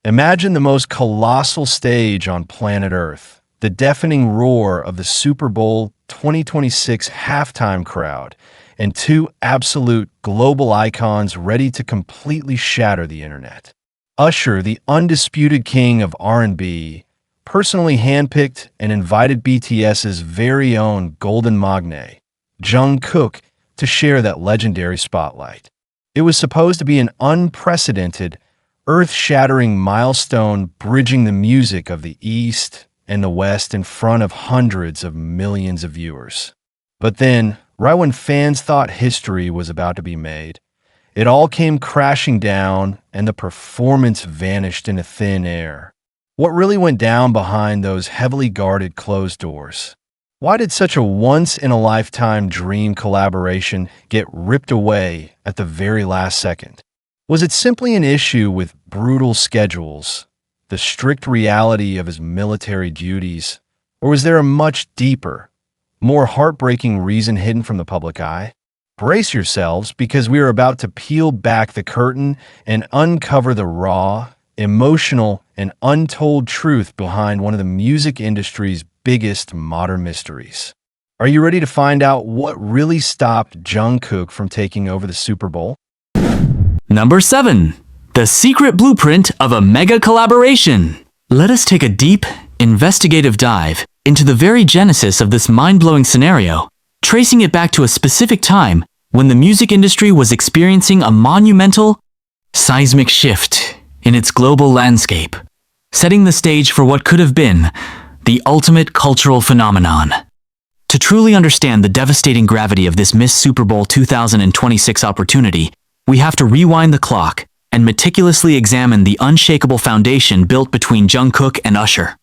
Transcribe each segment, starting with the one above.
Imagine the most colossal stage on planet Earth, the deafening roar of the Super Bowl 2026 halftime crowd, and two absolute global icons ready to completely shatter the internet. Usher, the undisputed king of R&B, personally handpicked and invited BTS's very own golden Maknae, Jungkook, to share that legendary spotlight. It was supposed to be an unprecedented, earth-shattering milestone bridging the music of the East and the West in front of hundreds of millions of viewers. But then, right when fans thought history was about to be made, it all came crashing down and the performance vanished into thin air. What really went down behind those heavily guarded closed doors? Why did such a once-in-a-lifetime dream collaboration get ripped away at the very last second? Was it simply an issue with brutal schedules, the strict reality of his military duties, or was there a much deeper, more heartbreaking reason hidden from the public eye? Brace yourselves, because we are about to peel back the curtain and uncover the raw, emotional, and untold truth behind one of the music industry's biggest modern mysteries. Are you ready to find out what really stopped Jungkook from taking over the Super Bowl? Number 7. The secret blueprint of a mega collaboration. Let us take a deep, investigative dive into the very genesis of this mind-blowing scenario, tracing it back to a specific time when the music industry was experiencing a monumental, seismic shift in its global landscape, setting the stage for what could have been the ultimate cultural phenomenon. To truly understand the devastating gravity of this Miss Super Bowl 2026 opportunity, we have to rewind the clock and meticulously examine the unshakable foundation built between Jungkook and Usher.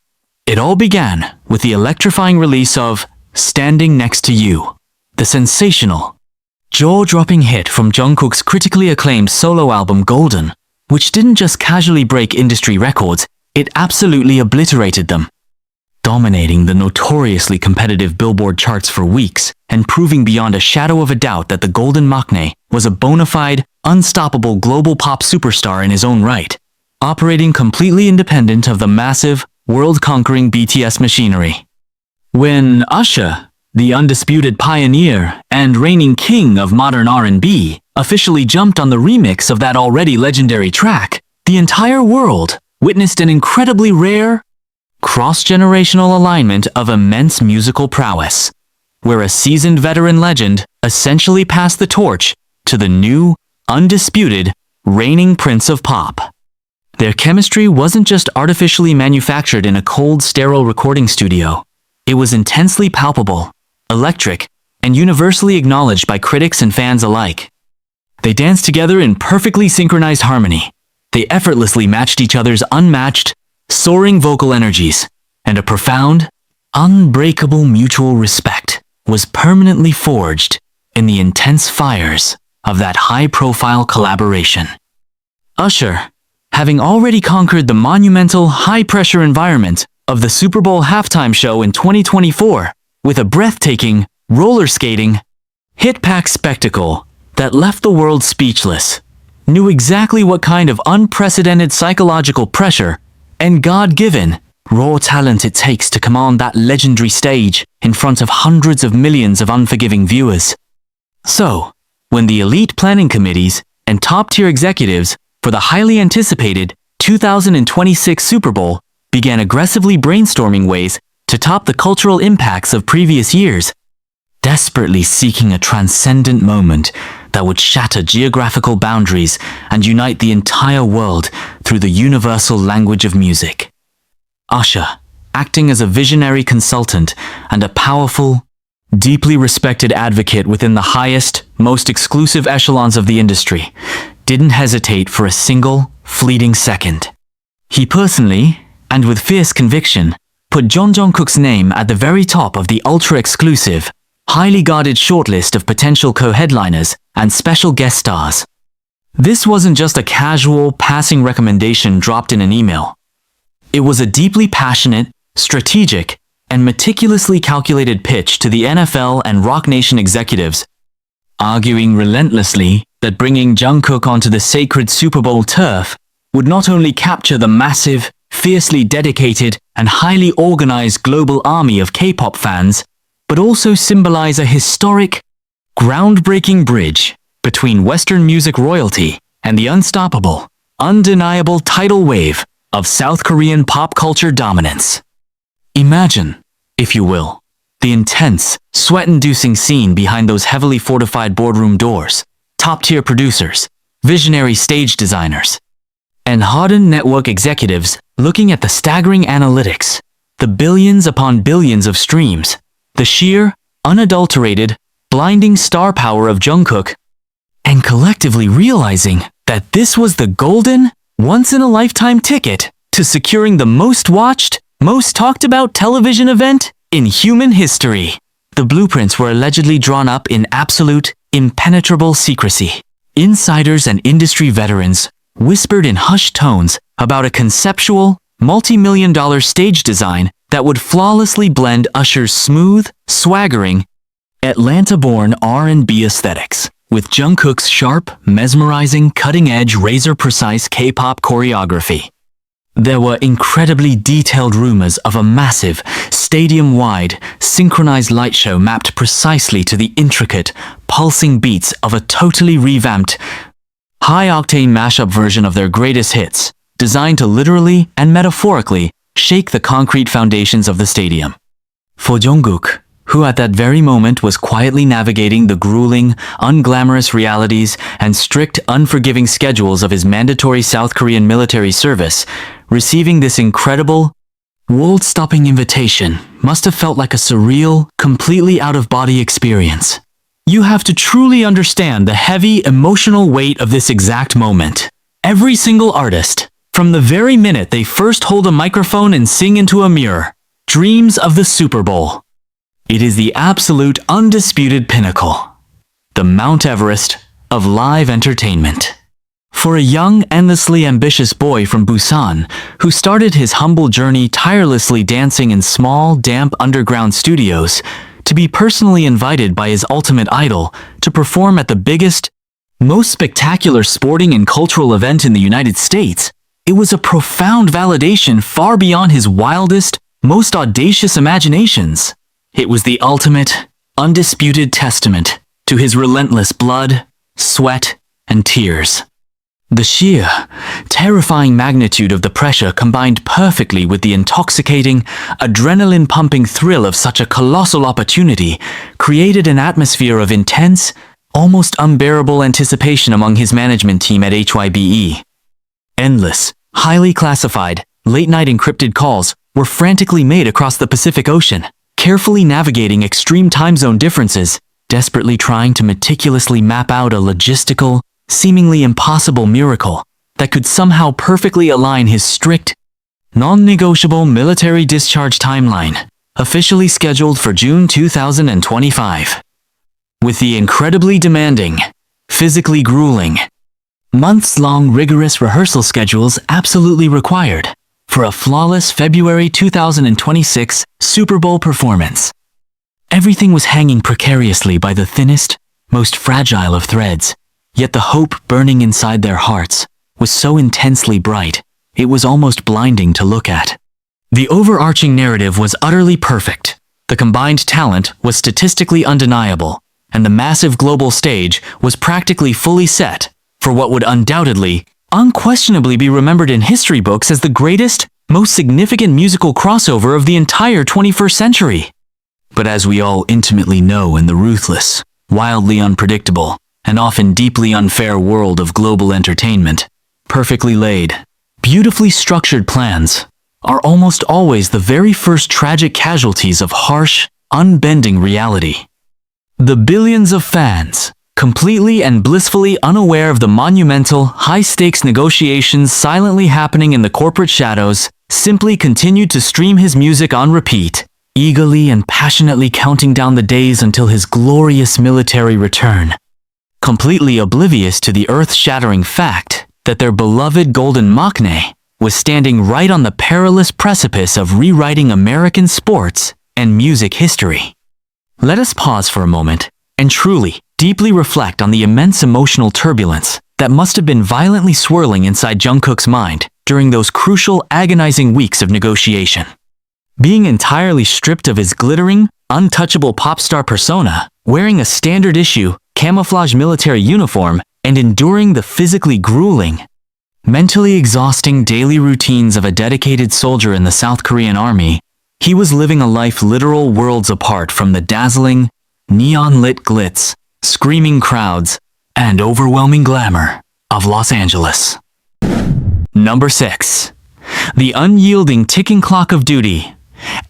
It all began with the electrifying release of Standing Next to You, the sensational, jaw-dropping hit from Jungkook's critically acclaimed solo album Golden, which didn't just casually break industry records, it absolutely obliterated them, dominating the notoriously competitive Billboard charts for weeks and proving beyond a shadow of a doubt that the golden Maknae was a bona fide, unstoppable global pop superstar in his own right, operating completely independent of the massive, world-conquering BTS machinery. When Usher, the undisputed pioneer and reigning king of modern R&B, officially jumped on the remix of that already legendary track, the entire world witnessed an incredibly rare, cross-generational alignment of immense musical prowess, where a seasoned veteran legend essentially passed the torch to the new, undisputed, reigning prince of pop. Their chemistry wasn't just artificially manufactured in a cold, sterile recording studio. It was intensely palpable, electric, and universally acknowledged by critics and fans alike. They danced together in perfectly synchronized harmony. They effortlessly matched each other's unmatched, soaring vocal energies, and a profound, unbreakable mutual respect was permanently forged in the intense fires of that high-profile collaboration. Usher, having already conquered the monumental, high-pressure environment of the Super Bowl halftime show in 2024 with a breathtaking, roller-skating, hit-packed spectacle that left the world speechless, knew exactly what kind of unprecedented psychological pressure and God-given, raw talent it takes to command that legendary stage in front of hundreds of millions of unforgiving viewers. So, when the elite planning committees and top-tier executives for the highly anticipated 2026 Super Bowl began aggressively brainstorming ways to top the cultural impacts of previous years, desperately seeking a transcendent moment that would shatter geographical boundaries and unite the entire world through the universal language of music. Usher, acting as a visionary consultant and a powerful, deeply respected advocate within the highest, most exclusive echelons of the industry, didn't hesitate for a single, fleeting second. He personally, and with fierce conviction, put Jeon Jungkook's name at the very top of the ultra-exclusive, highly guarded shortlist of potential co-headliners and special guest stars. This wasn't just a casual, passing recommendation dropped in an email. It was a deeply passionate, strategic, and meticulously calculated pitch to the NFL and Roc Nation executives, arguing relentlessly that bringing Jungkook onto the sacred Super Bowl turf would not only capture the massive, fiercely dedicated, and highly organized global army of K-pop fans, but also symbolize a historic, groundbreaking bridge between Western music royalty and the unstoppable, undeniable tidal wave of South Korean pop culture dominance. Imagine, if you will, the intense, sweat-inducing scene behind those heavily fortified boardroom doors, top-tier producers, visionary stage designers, and hardened network executives looking at the staggering analytics, the billions upon billions of streams, the sheer, unadulterated, blinding star power of Jungkook, and collectively realizing that this was the golden, once-in-a-lifetime ticket to securing the most watched, most talked about television event in human history. The blueprints were allegedly drawn up in absolute, impenetrable secrecy. Insiders and industry veterans whispered in hushed tones about a conceptual, multi-million-dollar stage design that would flawlessly blend Usher's smooth, swaggering, Atlanta-born R&B aesthetics with Jungkook's sharp, mesmerizing, cutting-edge, razor-precise K-pop choreography. There were incredibly detailed rumors of a massive, stadium-wide, synchronized light show mapped precisely to the intricate, pulsing beats of a totally revamped, high-octane mashup version of their greatest hits, designed to literally and metaphorically shake the concrete foundations of the stadium. For Jungkook, who at that very moment was quietly navigating the grueling, unglamorous realities and strict, unforgiving schedules of his mandatory South Korean military service, receiving this incredible, world-stopping invitation must have felt like a surreal, completely out-of-body experience. You have to truly understand the heavy, emotional weight of this exact moment. Every single artist, from the very minute they first hold a microphone and sing into a mirror, dreams of the Super Bowl. It is the absolute, undisputed pinnacle, the Mount Everest of live entertainment. For a young, endlessly ambitious boy from Busan, who started his humble journey tirelessly dancing in small, damp underground studios, to be personally invited by his ultimate idol to perform at the biggest, most spectacular sporting and cultural event in the United States, it was a profound validation far beyond his wildest, most audacious imaginations. It was the ultimate, undisputed testament to his relentless blood, sweat, and tears. The sheer, terrifying magnitude of the pressure combined perfectly with the intoxicating, adrenaline-pumping thrill of such a colossal opportunity created an atmosphere of intense, almost unbearable anticipation among his management team at HYBE. Endless, highly classified, late-night encrypted calls were frantically made across the Pacific Ocean, carefully navigating extreme time zone differences, desperately trying to meticulously map out a logistical, seemingly impossible miracle that could somehow perfectly align his strict, non-negotiable military discharge timeline, officially scheduled for June 2025. With the incredibly demanding, physically grueling, months-long rigorous rehearsal schedules absolutely required for a flawless February 2026 Super Bowl performance. Everything was hanging precariously by the thinnest, most fragile of threads, yet the hope burning inside their hearts was so intensely bright, it was almost blinding to look at. The overarching narrative was utterly perfect, the combined talent was statistically undeniable, and the massive global stage was practically fully set for what would unquestionably be remembered in history books as the greatest, most significant musical crossover of the entire 21st century. But as we all intimately know in the ruthless, wildly unpredictable, and often deeply unfair world of global entertainment, perfectly laid, beautifully structured plans are almost always the very first tragic casualties of harsh, unbending reality. The billions of fans, completely and blissfully unaware of the monumental, high-stakes negotiations silently happening in the corporate shadows, simply continued to stream his music on repeat, eagerly and passionately counting down the days until his glorious military return, completely oblivious to the earth-shattering fact that their beloved golden Maknae was standing right on the perilous precipice of rewriting American sports and music history. Let us pause for a moment and truly, deeply reflect on the immense emotional turbulence that must have been violently swirling inside Jungkook's mind during those crucial, agonizing weeks of negotiation. Being entirely stripped of his glittering, untouchable pop star persona, wearing a standard issue, camouflage military uniform, and enduring the physically grueling, mentally exhausting daily routines of a dedicated soldier in the South Korean army, he was living a life literal worlds apart from the dazzling, neon-lit glitz, screaming crowds, and overwhelming glamour of Los Angeles. Number 6. The unyielding ticking clock of duty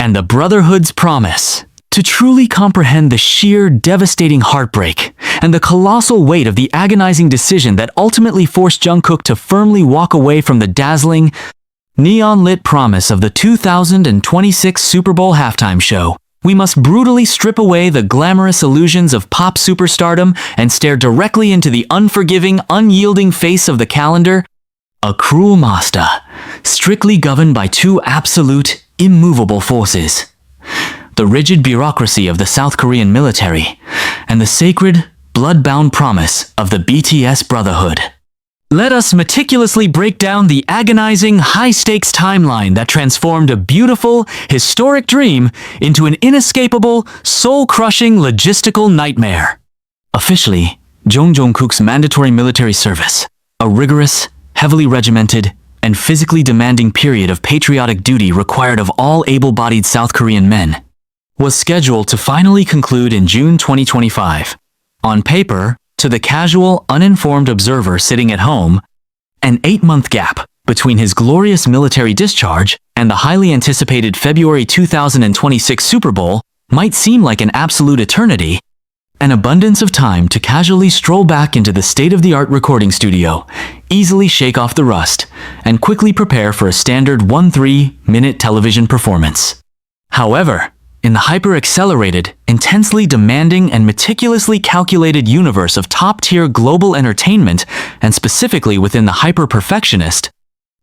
and the Brotherhood's promise. To truly comprehend the sheer, devastating heartbreak and the colossal weight of the agonizing decision that ultimately forced Jungkook to firmly walk away from the dazzling, neon-lit promise of the 2026 Super Bowl halftime show, we must brutally strip away the glamorous illusions of pop superstardom and stare directly into the unforgiving, unyielding face of the calendar, a cruel master, strictly governed by two absolute, immovable forces: the rigid bureaucracy of the South Korean military, and the sacred, blood-bound promise of the BTS brotherhood. Let us meticulously break down the agonizing, high-stakes timeline that transformed a beautiful, historic dream into an inescapable, soul-crushing logistical nightmare. Officially, Jeon Jungkook's mandatory military service, a rigorous, heavily regimented, and physically demanding period of patriotic duty required of all able-bodied South Korean men, was scheduled to finally conclude in June 2025. On paper, to the casual, uninformed observer sitting at home, an 8-month gap between his glorious military discharge and the highly anticipated February 2026 Super Bowl might seem like an absolute eternity, an abundance of time to casually stroll back into the state-of-the-art recording studio, easily shake off the rust, and quickly prepare for a standard 1-3-minute television performance. However, in the hyper-accelerated, intensely demanding, and meticulously calculated universe of top-tier global entertainment, and specifically within the hyper-perfectionist,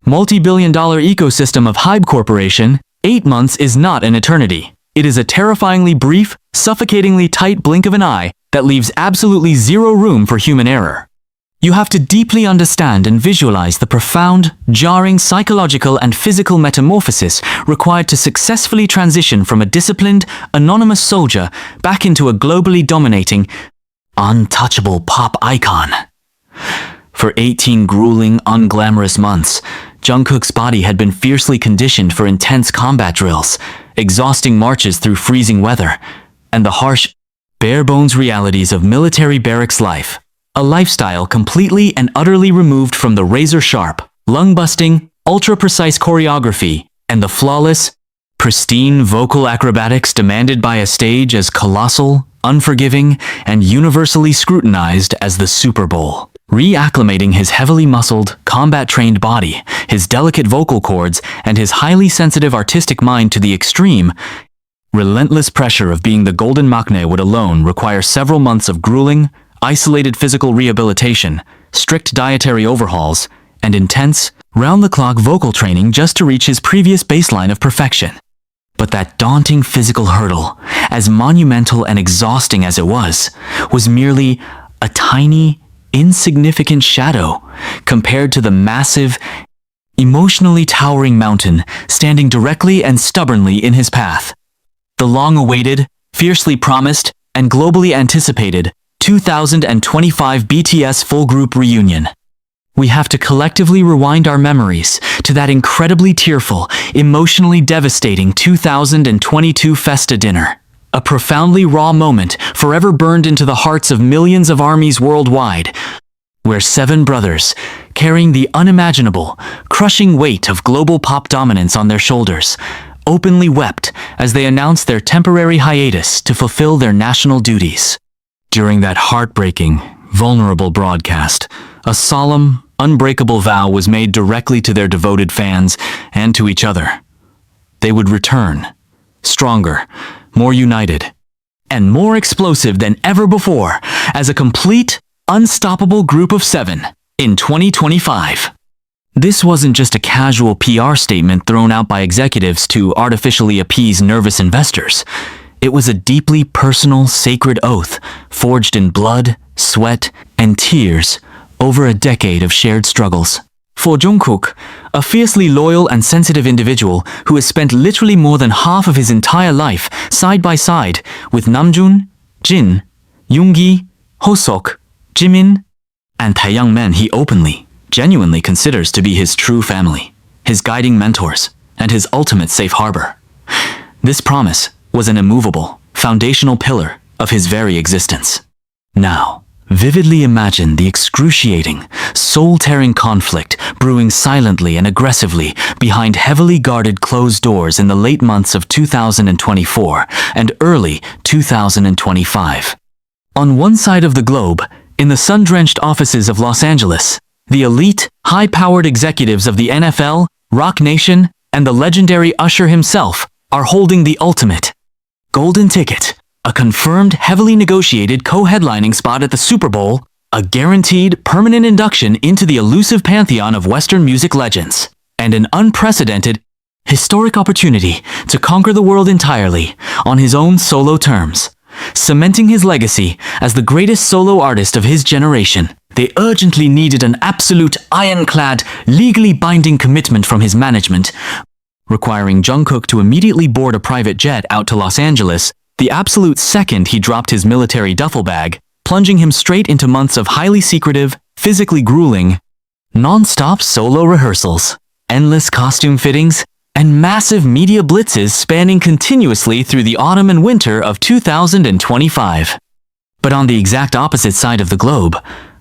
multi-billion-dollar ecosystem of Hybe Corporation, 8 months is not an eternity. It is a terrifyingly brief, suffocatingly tight blink of an eye that leaves absolutely zero room for human error. You have to deeply understand and visualize the profound, jarring psychological and physical metamorphosis required to successfully transition from a disciplined, anonymous soldier back into a globally dominating, untouchable pop icon. For 18 grueling, unglamorous months, Jungkook's body had been fiercely conditioned for intense combat drills, exhausting marches through freezing weather, and the harsh, bare-bones realities of military barracks life. A lifestyle completely and utterly removed from the razor-sharp, lung-busting, ultra-precise choreography and the flawless, pristine vocal acrobatics demanded by a stage as colossal, unforgiving, and universally scrutinized as the Super Bowl. Reacclimating his heavily muscled, combat-trained body, his delicate vocal cords, and his highly sensitive artistic mind to the extreme, relentless pressure of being the golden Maknae would alone require several months of grueling, isolated physical rehabilitation, strict dietary overhauls, and intense, round-the-clock vocal training just to reach his previous baseline of perfection. But that daunting physical hurdle, as monumental and exhausting as it was merely a tiny, insignificant shadow compared to the massive, emotionally towering mountain standing directly and stubbornly in his path. The long-awaited, fiercely promised, and globally anticipated 2025 BTS full group reunion. We have to collectively rewind our memories to that incredibly tearful, emotionally devastating 2022 Festa dinner. A profoundly raw moment forever burned into the hearts of millions of armies worldwide, where 7 brothers, carrying the unimaginable, crushing weight of global pop dominance on their shoulders, openly wept as they announced their temporary hiatus to fulfill their national duties. During that heartbreaking, vulnerable broadcast, a solemn, unbreakable vow was made directly to their devoted fans and to each other. They would return, stronger, more united, and more explosive than ever before as a complete, unstoppable group of 7 in 2025. This wasn't just a casual PR statement thrown out by executives to artificially appease nervous investors. It was a deeply personal, sacred oath, forged in blood, sweat, and tears, over a decade of shared struggles. For Jungkook, a fiercely loyal and sensitive individual who has spent literally more than half of his entire life side by side with Namjoon, Jin, Yoongi, Hoseok, Jimin, and Taeyang, men he openly, genuinely considers to be his true family, his guiding mentors, and his ultimate safe harbor. This promise was an immovable, foundational pillar of his very existence. Now, vividly imagine the excruciating, soul-tearing conflict brewing silently and aggressively behind heavily guarded closed doors in the late months of 2024 and early 2025. On one side of the globe, in the sun-drenched offices of Los Angeles, the elite, high-powered executives of the NFL, Rock Nation, and the legendary Usher himself are holding the ultimate golden ticket, a confirmed, heavily negotiated co-headlining spot at the Super Bowl, a guaranteed, permanent induction into the elusive pantheon of Western music legends, and an unprecedented, historic opportunity to conquer the world entirely on his own solo terms, cementing his legacy as the greatest solo artist of his generation. They urgently needed an absolute, ironclad, legally binding commitment from his management, requiring Jungkook to immediately board a private jet out to Los Angeles the absolute second he dropped his military duffel bag, plunging him straight into months of highly secretive, physically grueling, non-stop solo rehearsals, endless costume fittings, and massive media blitzes spanning continuously through the autumn and winter of 2025. But on the exact opposite side of the globe,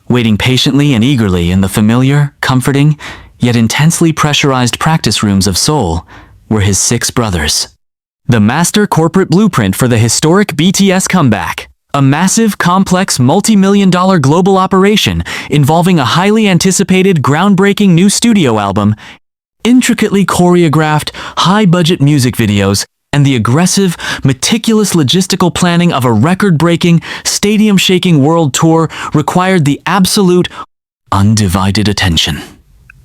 waiting patiently and eagerly in the familiar, comforting, yet intensely pressurized practice rooms of Seoul, were his 6 brothers. The master corporate blueprint for the historic BTS comeback. A massive, complex, multi-million-dollar global operation involving a highly anticipated, groundbreaking new studio album, intricately choreographed, high-budget music videos, and the aggressive, meticulous logistical planning of a record-breaking, stadium-shaking world tour required the absolute, undivided attention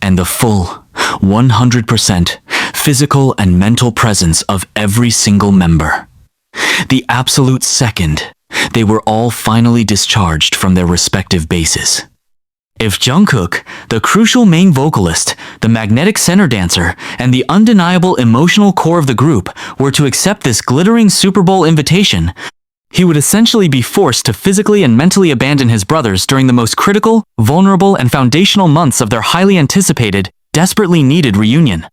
and the full, 100% physical and mental presence of every single member. The absolute second they were all finally discharged from their respective bases. If Jungkook, the crucial main vocalist, the magnetic center dancer, and the undeniable emotional core of the group were to accept this glittering Super Bowl invitation, he would essentially be forced to physically and mentally abandon his brothers during the most critical, vulnerable, and foundational months of their highly anticipated, desperately needed reunion.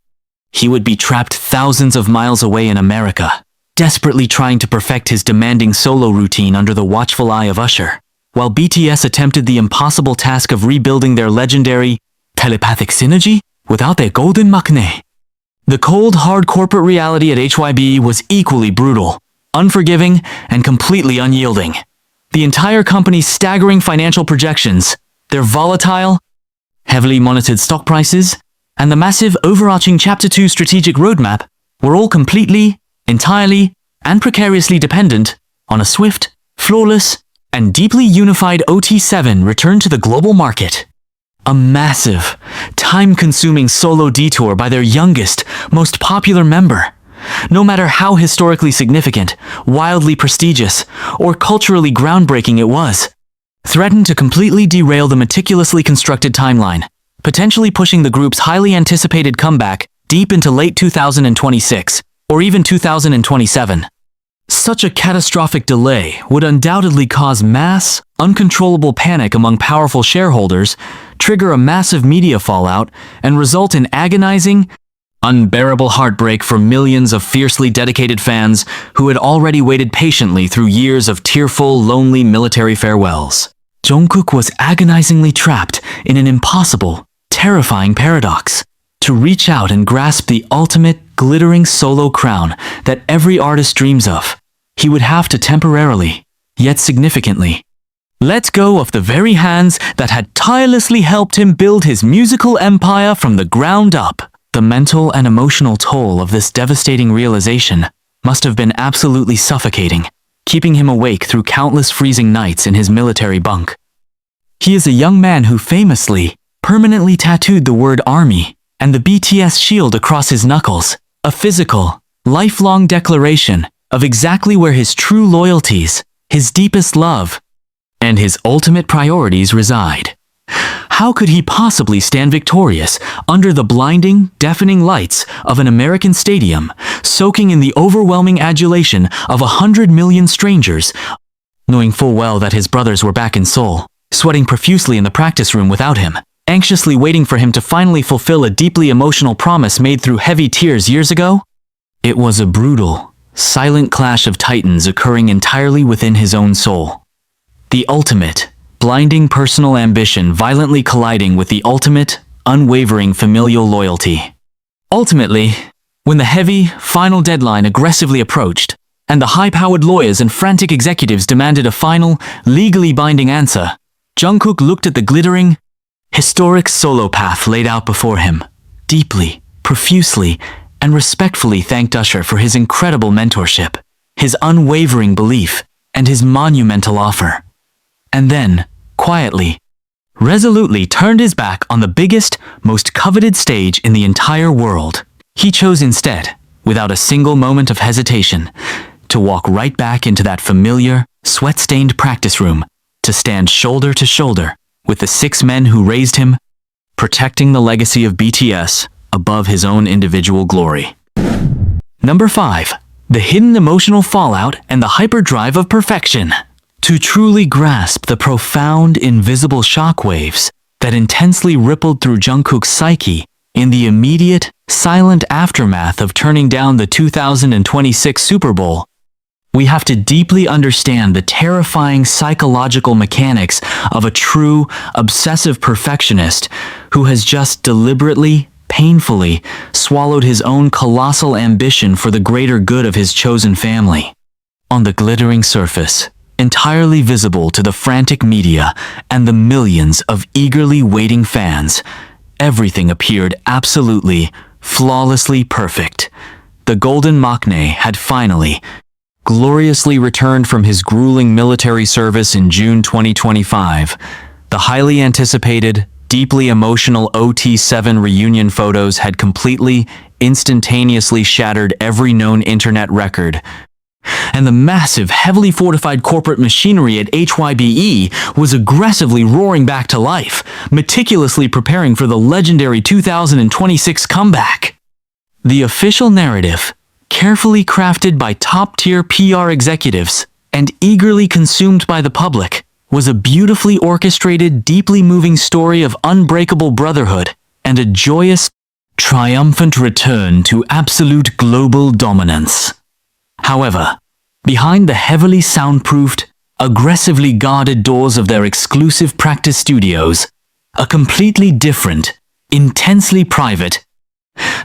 He would be trapped thousands of miles away in America, desperately trying to perfect his demanding solo routine under the watchful eye of Usher, while BTS attempted the impossible task of rebuilding their legendary telepathic synergy without their golden Maknae. The cold, hard corporate reality at HYB was equally brutal, unforgiving, and completely unyielding. The entire company's staggering financial projections, their volatile, heavily monitored stock prices, and the massive overarching Chapter 2 strategic roadmap were all completely, entirely, and precariously dependent on a swift, flawless, and deeply unified OT7 return to the global market. A massive, time-consuming solo detour by their youngest, most popular member. No matter how historically significant, wildly prestigious, or culturally groundbreaking it was, threatened to completely derail the meticulously constructed timeline, potentially pushing the group's highly anticipated comeback deep into late 2026, or even 2027. Such a catastrophic delay would undoubtedly cause mass, uncontrollable panic among powerful shareholders, trigger a massive media fallout, and result in agonizing, unbearable heartbreak for millions of fiercely dedicated fans who had already waited patiently through years of tearful, lonely military farewells. Jungkook was agonizingly trapped in an impossible, terrifying paradox. To reach out and grasp the ultimate, glittering solo crown that every artist dreams of, he would have to temporarily, yet significantly, let go of the very hands that had tirelessly helped him build his musical empire from the ground up. The mental and emotional toll of this devastating realization must have been absolutely suffocating, keeping him awake through countless freezing nights in his military bunk. He is a young man who famously, permanently tattooed the word ARMY and the BTS shield across his knuckles, a physical, lifelong declaration of exactly where his true loyalties, his deepest love, and his ultimate priorities reside. How could he possibly stand victorious under the blinding, deafening lights of an American stadium, soaking in the overwhelming adulation of 100 million strangers, knowing full well that his brothers were back in Seoul, sweating profusely in the practice room without him, anxiously waiting for him to finally fulfill a deeply emotional promise made through heavy tears years ago? It was a brutal, silent clash of titans occurring entirely within his own soul. The ultimate, blinding personal ambition violently colliding with the ultimate, unwavering familial loyalty. Ultimately, when the heavy, final deadline aggressively approached, and the high-powered lawyers and frantic executives demanded a final, legally binding answer, Jungkook looked at the glittering, historic solo path laid out before him, deeply, profusely, and respectfully thanked Usher for his incredible mentorship, his unwavering belief, and his monumental offer. And then, quietly, resolutely turned his back on the biggest, most coveted stage in the entire world. He chose instead, without a single moment of hesitation, to walk right back into that familiar, sweat-stained practice room, to stand shoulder to shoulder with the 6 men who raised him, protecting the legacy of BTS above his own individual glory. Number 5. The hidden emotional fallout and the hyperdrive of perfection. To truly grasp the profound, invisible shockwaves that intensely rippled through Jungkook's psyche in the immediate, silent aftermath of turning down the 2026 Super Bowl, we have to deeply understand the terrifying psychological mechanics of a true, obsessive perfectionist who has just deliberately, painfully swallowed his own colossal ambition for the greater good of his chosen family. On the glittering surface, entirely visible to the frantic media and the millions of eagerly waiting fans, everything appeared absolutely, flawlessly perfect. The golden Maknae had finally, gloriously returned from his grueling military service in June 2025. The highly anticipated, deeply emotional OT7 reunion photos had completely, instantaneously shattered every known internet record. And the massive, heavily fortified corporate machinery at HYBE was aggressively roaring back to life, meticulously preparing for the legendary 2026 comeback. The official narrative, carefully crafted by top-tier PR executives and eagerly consumed by the public, was a beautifully orchestrated, deeply moving story of unbreakable brotherhood and a joyous, triumphant return to absolute global dominance. However, behind the heavily soundproofed, aggressively guarded doors of their exclusive practice studios, a completely different, intensely private,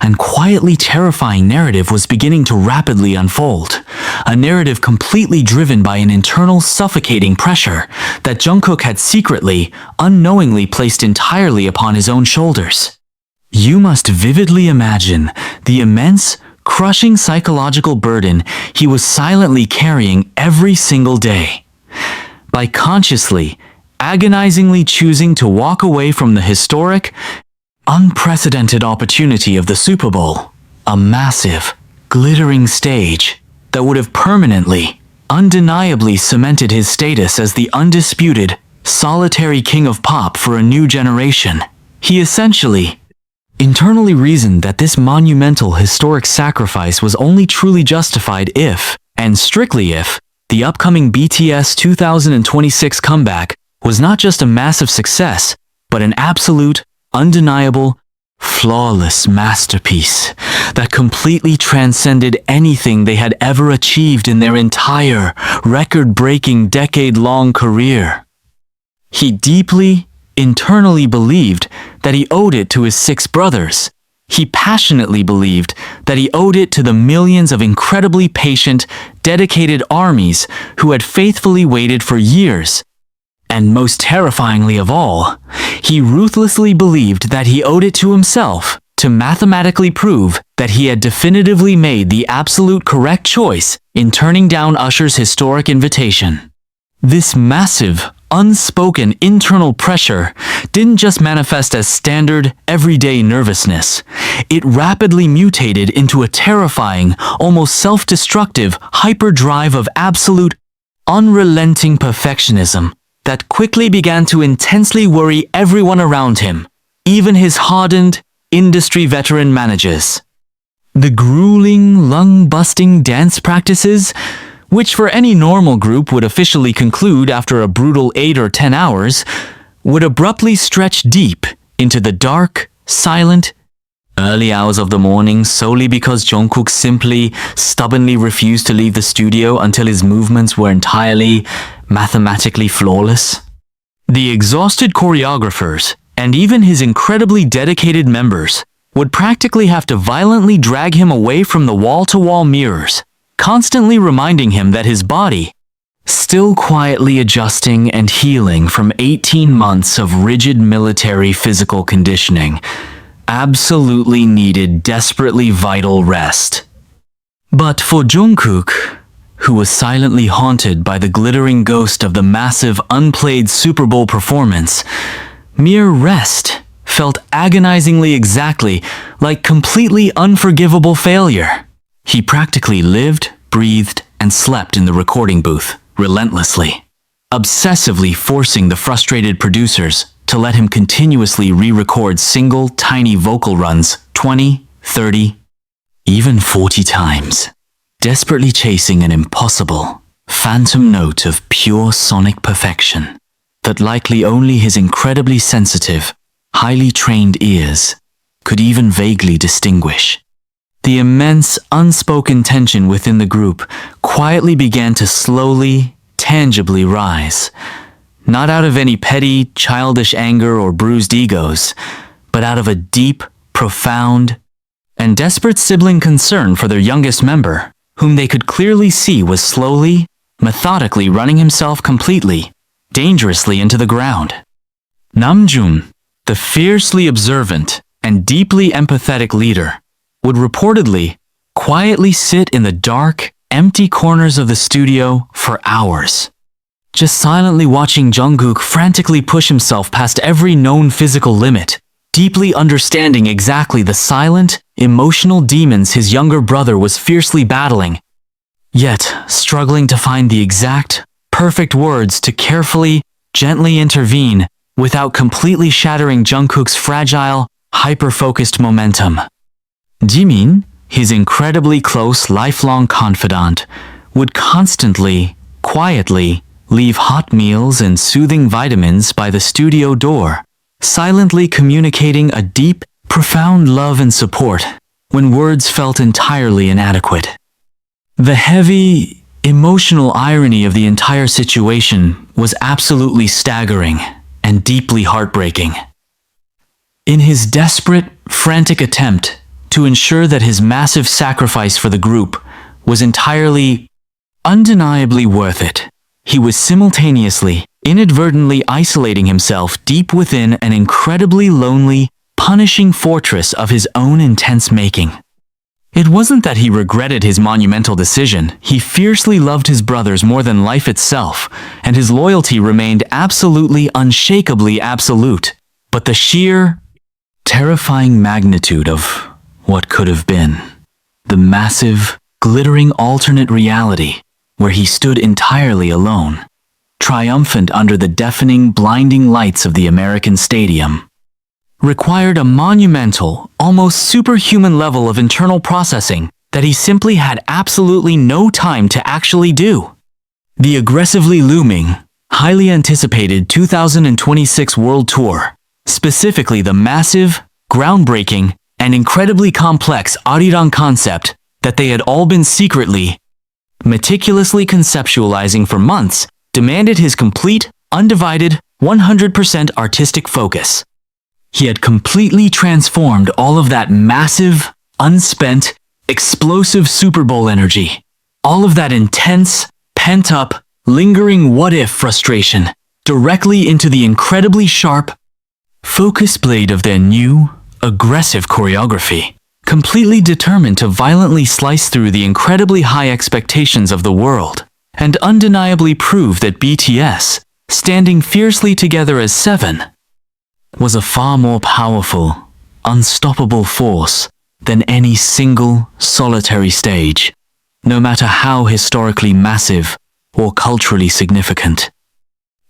and quietly terrifying narrative was beginning to rapidly unfold. A narrative completely driven by an internal suffocating pressure that Jungkook had secretly, unknowingly placed entirely upon his own shoulders. You must vividly imagine the immense, crushing psychological burden he was silently carrying every single day. By consciously, agonizingly choosing to walk away from the historic, unprecedented opportunity of the Super Bowl, a massive, glittering stage that would have permanently, undeniably cemented his status as the undisputed, solitary king of pop for a new generation. He essentially, internally reasoned that this monumental historic sacrifice was only truly justified if, and strictly if, the upcoming BTS 2026 comeback was not just a massive success, but an absolute, undeniable, flawless masterpiece that completely transcended anything they had ever achieved in their entire, record-breaking, decade-long career. He deeply, internally believed that he owed it to his 6 brothers. He passionately believed that he owed it to the millions of incredibly patient, dedicated armies who had faithfully waited for years. And most terrifyingly of all, he ruthlessly believed that he owed it to himself to mathematically prove that he had definitively made the absolute correct choice in turning down Usher's historic invitation. This massive, unspoken internal pressure didn't just manifest as standard, everyday nervousness. It rapidly mutated into a terrifying, almost self-destructive hyperdrive of absolute, unrelenting perfectionism that quickly began to intensely worry everyone around him, even his hardened, industry veteran managers. The grueling, lung-busting dance practices, which for any normal group would officially conclude after a brutal 8 or 10 hours, would abruptly stretch deep into the dark, silent, early hours of the morning solely because Jungkook simply, stubbornly refused to leave the studio until his movements were entirely, mathematically flawless. The exhausted choreographers, and even his incredibly dedicated members, would practically have to violently drag him away from the wall-to-wall mirrors, constantly reminding him that his body, still quietly adjusting and healing from 18 months of rigid military physical conditioning, absolutely needed desperately vital rest. But for Jungkook, who was silently haunted by the glittering ghost of the massive unplayed Super Bowl performance, mere rest felt agonizingly exactly like completely unforgivable failure. He practically lived, breathed, and slept in the recording booth, relentlessly, obsessively forcing the frustrated producers to let him continuously re-record single, tiny vocal runs 20, 30, even 40 times, desperately chasing an impossible, phantom note of pure sonic perfection that likely only his incredibly sensitive, highly trained ears could even vaguely distinguish. The immense, unspoken tension within the group quietly began to slowly, tangibly rise, not out of any petty, childish anger or bruised egos, but out of a deep, profound, and desperate sibling concern for their youngest member, whom they could clearly see was slowly, methodically running himself completely, dangerously into the ground. Namjoon, the fiercely observant and deeply empathetic leader, would reportedly quietly sit in the dark, empty corners of the studio for hours, just silently watching Jungkook frantically push himself past every known physical limit, deeply understanding exactly the silent, emotional demons his younger brother was fiercely battling, yet struggling to find the exact, perfect words to carefully, gently intervene without completely shattering Jungkook's fragile, hyper-focused momentum. Jimin, his incredibly close lifelong confidant, would constantly, quietly, leave hot meals and soothing vitamins by the studio door, silently communicating a deep, profound love and support when words felt entirely inadequate. The heavy, emotional irony of the entire situation was absolutely staggering and deeply heartbreaking. In his desperate, frantic attempt to ensure that his massive sacrifice for the group was entirely, undeniably worth it, he was simultaneously, inadvertently isolating himself deep within an incredibly lonely, punishing fortress of his own intense making. It wasn't that he regretted his monumental decision. He fiercely loved his brothers more than life itself, and his loyalty remained absolutely, unshakably absolute. But the sheer, terrifying magnitude of what could have been, the massive, glittering alternate reality where he stood entirely alone, triumphant under the deafening, blinding lights of the American stadium, required a monumental, almost superhuman level of internal processing that he simply had absolutely no time to actually do. The aggressively looming, highly anticipated 2026 World Tour, specifically the massive, groundbreaking, and incredibly complex Arirang concept that they had all been secretly, meticulously conceptualizing for months, demanded his complete, undivided, 100% artistic focus. He had completely transformed all of that massive, unspent, explosive Super Bowl energy, all of that intense, pent-up, lingering what-if frustration, directly into the incredibly sharp, focus blade of their new, aggressive choreography, completely determined to violently slice through the incredibly high expectations of the world, and undeniably prove that BTS, standing fiercely together as seven, was a far more powerful, unstoppable force than any single, solitary stage, no matter how historically massive or culturally significant.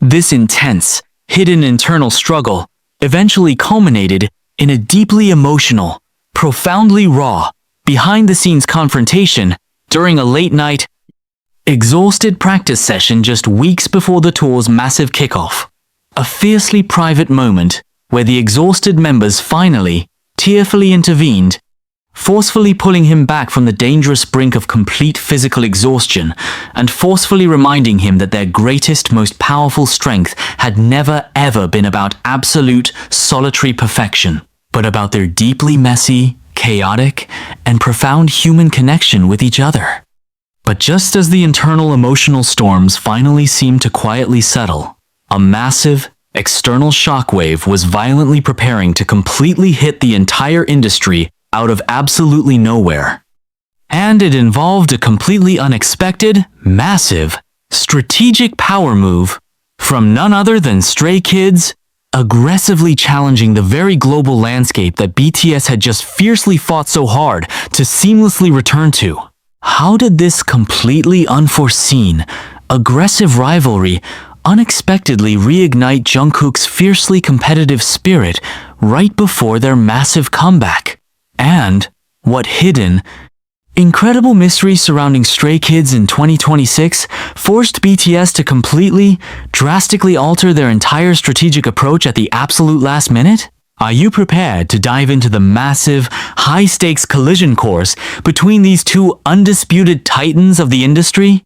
This intense, hidden internal struggle eventually culminated in a deeply emotional, profoundly raw, behind-the-scenes confrontation during a late-night, exhausted practice session just weeks before the tour's massive kickoff. A fiercely private moment where the exhausted members finally, tearfully intervened, forcefully pulling him back from the dangerous brink of complete physical exhaustion and forcefully reminding him that their greatest, most powerful strength had never ever been about absolute, solitary perfection, but about their deeply messy, chaotic, and profound human connection with each other. But just as the internal emotional storms finally seemed to quietly settle, a massive, external shockwave was violently preparing to completely hit the entire industry out of absolutely nowhere. And it involved a completely unexpected, massive, strategic power move from none other than Stray Kids, aggressively challenging the very global landscape that BTS had just fiercely fought so hard to seamlessly return to. How did this completely unforeseen, aggressive rivalry unexpectedly reignite Jungkook's fiercely competitive spirit right before their massive comeback? And what hidden, incredible mystery surrounding Stray Kids in 2026 forced BTS to completely, drastically alter their entire strategic approach at the absolute last minute? Are you prepared to dive into the massive, high-stakes collision course between these two undisputed titans of the industry?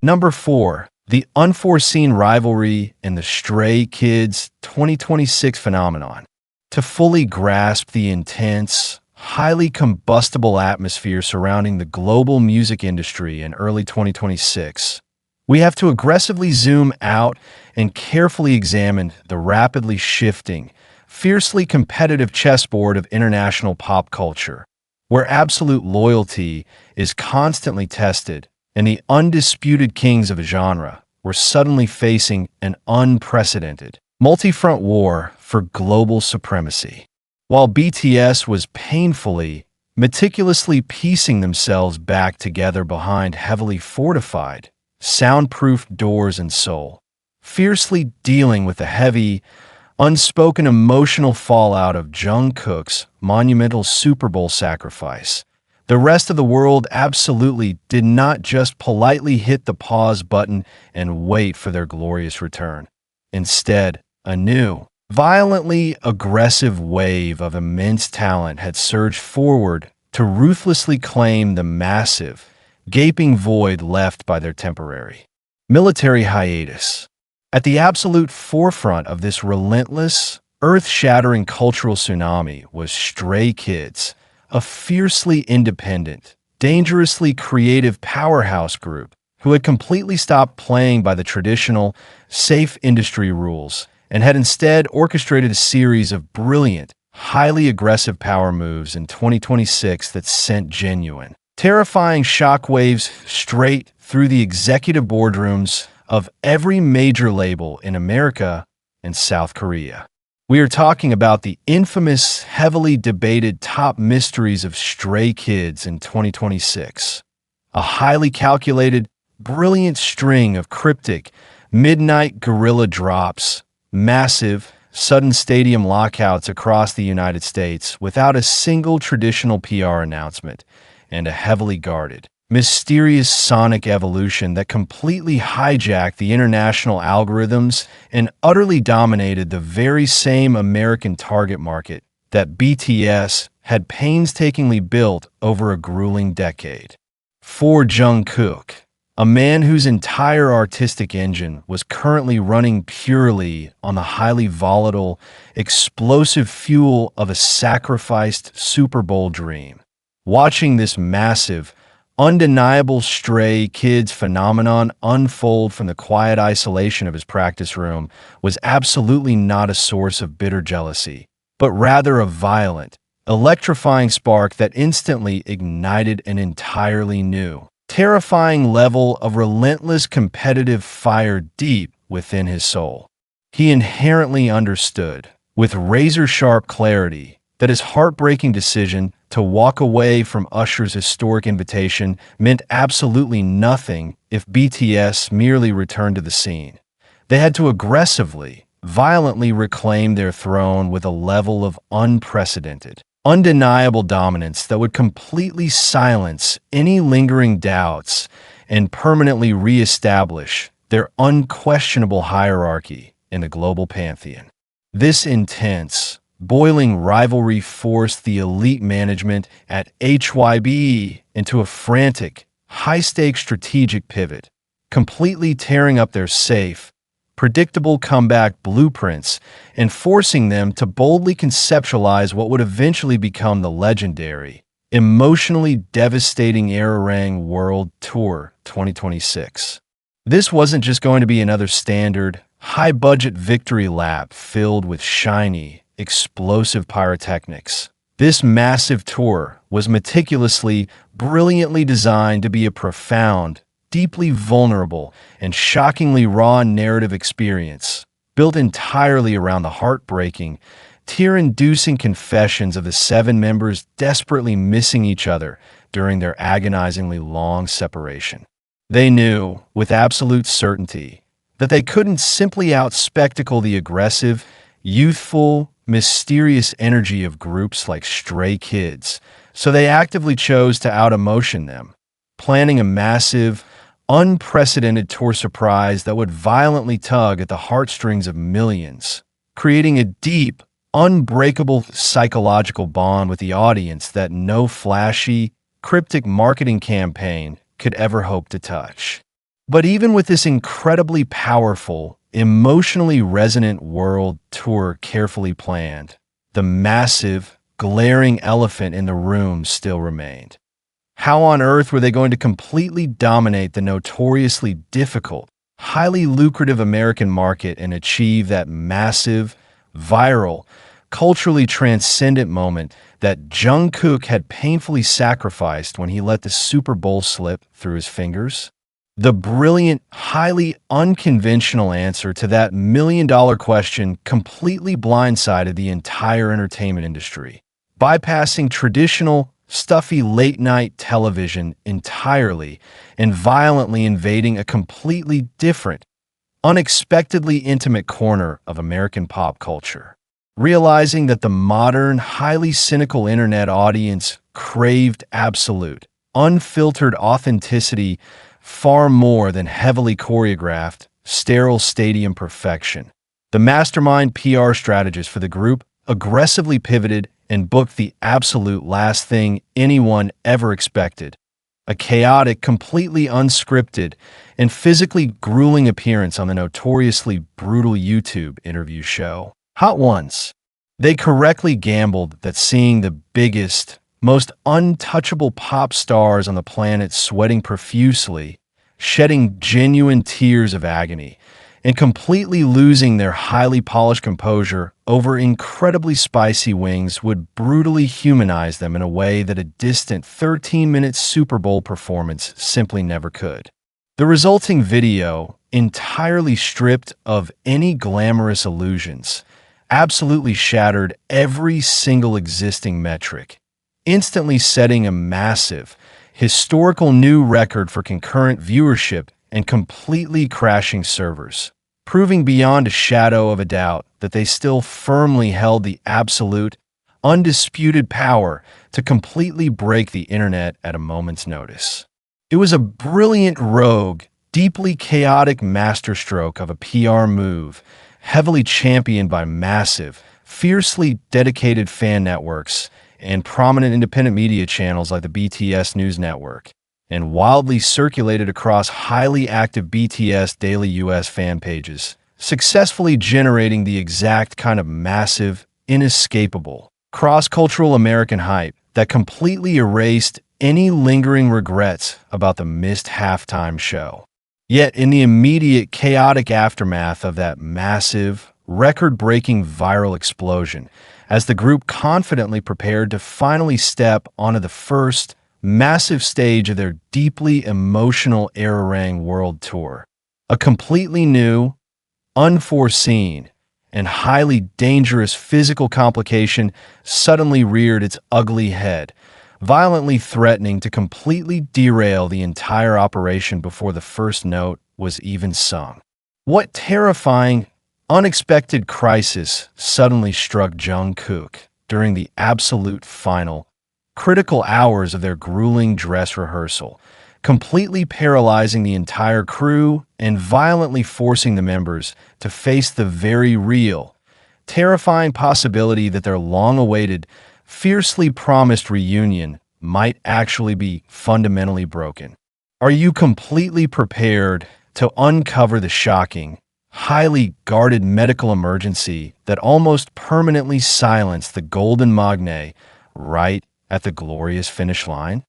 Number 4. The unforeseen rivalry in the Stray Kids 2026 phenomenon. To fully grasp the intense, highly combustible atmosphere surrounding the global music industry in early 2026, we have to aggressively zoom out and carefully examine the rapidly shifting, fiercely competitive chessboard of international pop culture, where absolute loyalty is constantly tested and the undisputed kings of a genre were suddenly facing an unprecedented, multi-front war for global supremacy. While BTS was painfully, meticulously piecing themselves back together behind heavily fortified, soundproof doors in Seoul, fiercely dealing with the heavy, unspoken emotional fallout of Jungkook's monumental Super Bowl sacrifice, the rest of the world absolutely did not just politely hit the pause button and wait for their glorious return. Instead, a new, violently aggressive wave of immense talent had surged forward to ruthlessly claim the massive, gaping void left by their temporary military hiatus. At the absolute forefront of this relentless, earth-shattering cultural tsunami was Stray Kids, a fiercely independent, dangerously creative powerhouse group who had completely stopped playing by the traditional, safe industry rules and had instead orchestrated a series of brilliant, highly aggressive power moves in 2026 that sent genuine, terrifying shockwaves straight through the executive boardrooms of every major label in America and South Korea. We are talking about the infamous, heavily debated top mysteries of Stray Kids in 2026. A highly calculated, brilliant string of cryptic, midnight guerrilla drops, massive, sudden stadium lockouts across the United States without a single traditional PR announcement, and a heavily guarded, mysterious sonic evolution that completely hijacked the international algorithms and utterly dominated the very same American target market that BTS had painstakingly built over a grueling decade. For Jungkook, a man whose entire artistic engine was currently running purely on the highly volatile, explosive fuel of a sacrificed Super Bowl dream. Watching this massive, undeniable Stray Kids phenomenon unfold from the quiet isolation of his practice room was absolutely not a source of bitter jealousy, but rather a violent, electrifying spark that instantly ignited an entirely new, terrifying level of relentless competitive fire deep within his soul. He inherently understood, with razor-sharp clarity, that his heartbreaking decision to walk away from Usher's historic invitation meant absolutely nothing if BTS merely returned to the scene. They had to aggressively, violently reclaim their throne with a level of unprecedented, undeniable dominance that would completely silence any lingering doubts and permanently reestablish their unquestionable hierarchy in the global pantheon. This intense, boiling rivalry forced the elite management at HYBE into a frantic, high-stakes strategic pivot, completely tearing up their safe, predictable comeback blueprints and forcing them to boldly conceptualize what would eventually become the legendary, emotionally devastating Arirang World Tour 2026. This wasn't just going to be another standard, high-budget victory lap filled with shiny, explosive pyrotechnics. This massive tour was meticulously, brilliantly designed to be a profound, deeply vulnerable, and shockingly raw narrative experience, built entirely around the heartbreaking, tear-inducing confessions of the 7 members desperately missing each other during their agonizingly long separation. They knew, with absolute certainty, that they couldn't simply out-spectacle the aggressive, youthful, mysterious energy of groups like Stray Kids, so they actively chose to out-emotion them, planning a massive, unprecedented tour surprise that would violently tug at the heartstrings of millions, creating a deep, unbreakable psychological bond with the audience that no flashy, cryptic marketing campaign could ever hope to touch. But even with this incredibly powerful, emotionally resonant world tour carefully planned, the massive, glaring elephant in the room still remained. How on earth were they going to completely dominate the notoriously difficult, highly lucrative American market and achieve that massive, viral, culturally transcendent moment that Jungkook had painfully sacrificed when he let the Super Bowl slip through his fingers? The brilliant, highly unconventional answer to that million-dollar question completely blindsided the entire entertainment industry, bypassing traditional, stuffy late-night television entirely and violently invading a completely different, unexpectedly intimate corner of American pop culture. Realizing that the modern, highly cynical internet audience craved absolute, unfiltered authenticity far more than heavily choreographed, sterile stadium perfection, the mastermind PR strategist for the group aggressively pivoted and booked the absolute last thing anyone ever expected, a chaotic, completely unscripted, and physically grueling appearance on the notoriously brutal YouTube interview show Hot Ones. They correctly gambled that seeing the biggest, most untouchable pop stars on the planet sweating profusely, shedding genuine tears of agony, and completely losing their highly polished composure over incredibly spicy wings would brutally humanize them in a way that a distant 13-minute Super Bowl performance simply never could. The resulting video, entirely stripped of any glamorous illusions, absolutely shattered every single existing metric, instantly setting a massive, historical new record for concurrent viewership and completely crashing servers, proving beyond a shadow of a doubt that they still firmly held the absolute, undisputed power to completely break the internet at a moment's notice. It was a brilliant rogue, deeply chaotic masterstroke of a PR move, heavily championed by massive, fiercely dedicated fan networks and prominent independent media channels like the BTS News Network, and wildly circulated across highly active BTS daily US fan pages, successfully generating the exact kind of massive, inescapable, cross-cultural American hype that completely erased any lingering regrets about the missed halftime show. Yet in the immediate chaotic aftermath of that massive, record-breaking viral explosion, as the group confidently prepared to finally step onto the first massive stage of their deeply emotional Arirang World Tour, a completely new, unforeseen, and highly dangerous physical complication suddenly reared its ugly head, violently threatening to completely derail the entire operation before the first note was even sung. What terrifying, unexpected crisis suddenly struck Jungkook during the absolute final, critical hours of their grueling dress rehearsal, completely paralyzing the entire crew and violently forcing the members to face the very real, terrifying possibility that their long-awaited, fiercely promised reunion might actually be fundamentally broken. Are you completely prepared to uncover the shocking, highly guarded medical emergency that almost permanently silenced the golden Maknae right at the glorious finish line?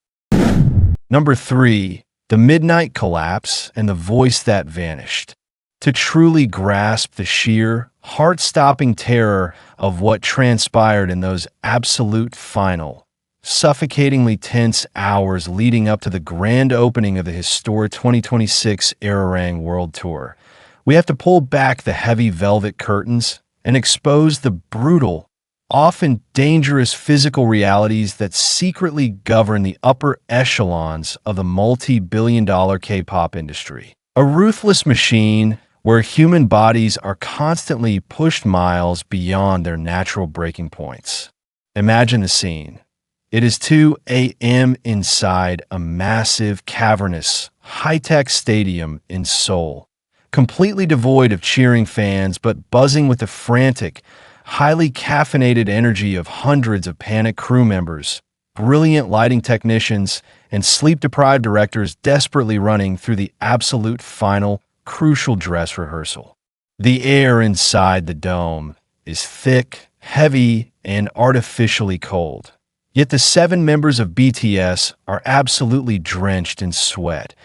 Number 3, the midnight collapse and the voice that vanished. To truly grasp the sheer, heart-stopping terror of what transpired in those absolute final, suffocatingly tense hours leading up to the grand opening of the historic 2026 Arirang World Tour, we have to pull back the heavy velvet curtains and expose the brutal, often dangerous physical realities that secretly govern the upper echelons of the multi-billion-dollar K-pop industry. A ruthless machine where human bodies are constantly pushed miles beyond their natural breaking points. Imagine the scene. It is 2 a.m. inside a massive, cavernous, high-tech stadium in Seoul, completely devoid of cheering fans but buzzing with the frantic, highly caffeinated energy of hundreds of panicked crew members, brilliant lighting technicians, and sleep-deprived directors desperately running through the absolute final, crucial dress rehearsal. The air inside the dome is thick, heavy, and artificially cold. Yet the 7 members of BTS are absolutely drenched in sweat,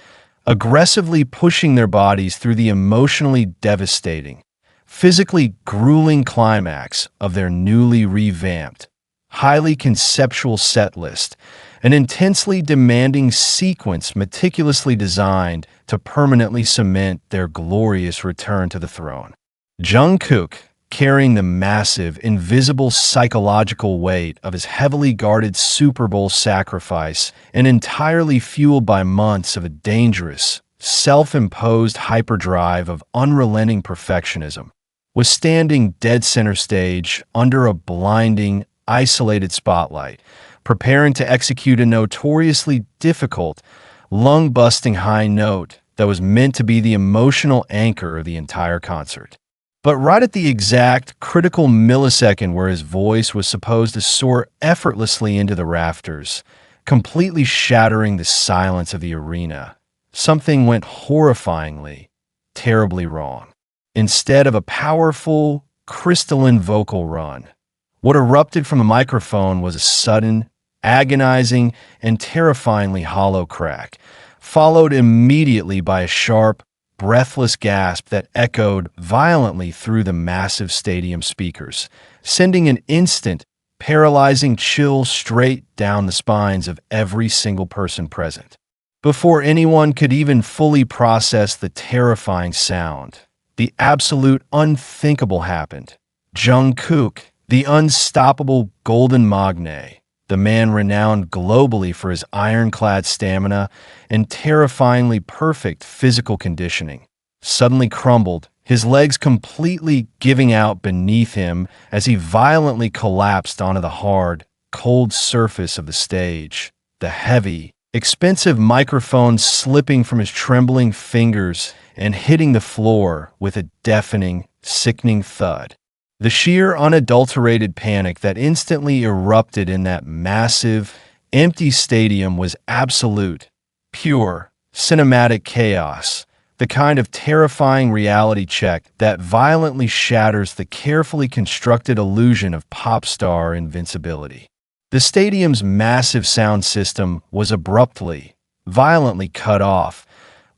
aggressively pushing their bodies through the emotionally devastating, physically grueling climax of their newly revamped, highly conceptual set list, an intensely demanding sequence meticulously designed to permanently cement their glorious return to the throne. Jungkook, carrying the massive, invisible psychological weight of his heavily guarded Super Bowl sacrifice and entirely fueled by months of a dangerous, self-imposed hyperdrive of unrelenting perfectionism, was standing dead center stage under a blinding, isolated spotlight, preparing to execute a notoriously difficult, lung-busting high note that was meant to be the emotional anchor of the entire concert. But right at the exact critical millisecond where his voice was supposed to soar effortlessly into the rafters, completely shattering the silence of the arena, something went horrifyingly, terribly wrong. Instead of a powerful, crystalline vocal run, what erupted from the microphone was a sudden, agonizing, and terrifyingly hollow crack, followed immediately by a sharp, breathless gasp that echoed violently through the massive stadium speakers, sending an instant, paralyzing chill straight down the spines of every single person present. Before anyone could even fully process the terrifying sound, the absolute unthinkable happened. Jungkook, the unstoppable golden Maknae, the man renowned globally for his ironclad stamina and terrifyingly perfect physical conditioning, suddenly crumbled, his legs completely giving out beneath him as he violently collapsed onto the hard, cold surface of the stage, the heavy, expensive microphone slipping from his trembling fingers and hitting the floor with a deafening, sickening thud. The sheer unadulterated panic that instantly erupted in that massive, empty stadium was absolute, pure, cinematic chaos, the kind of terrifying reality check that violently shatters the carefully constructed illusion of pop star invincibility. The stadium's massive sound system was abruptly, violently cut off,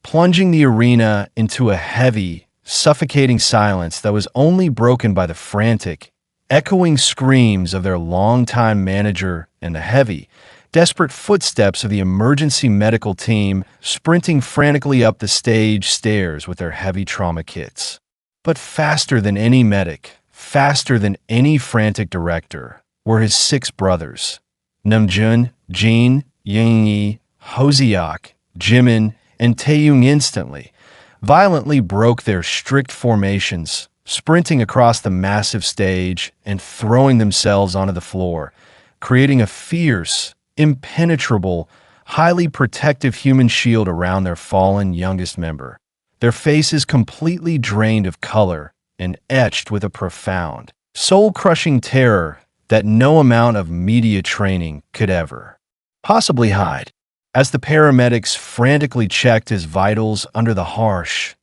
plunging the arena into a heavy, suffocating silence that was only broken by the frantic, echoing screams of their longtime manager and the heavy, desperate footsteps of the emergency medical team sprinting frantically up the stage stairs with their heavy trauma kits. But faster than any medic, faster than any frantic director, were his 6 brothers, Namjoon, Jin, Yoongi, Hoseok, Jimin, and Taeyong instantly, violently broke their strict formations, sprinting across the massive stage and throwing themselves onto the floor, creating a fierce, impenetrable, highly protective human shield around their fallen youngest member, their faces completely drained of color and etched with a profound, soul-crushing terror that no amount of media training could ever possibly hide. As the paramedics frantically checked his vitals under the harsh,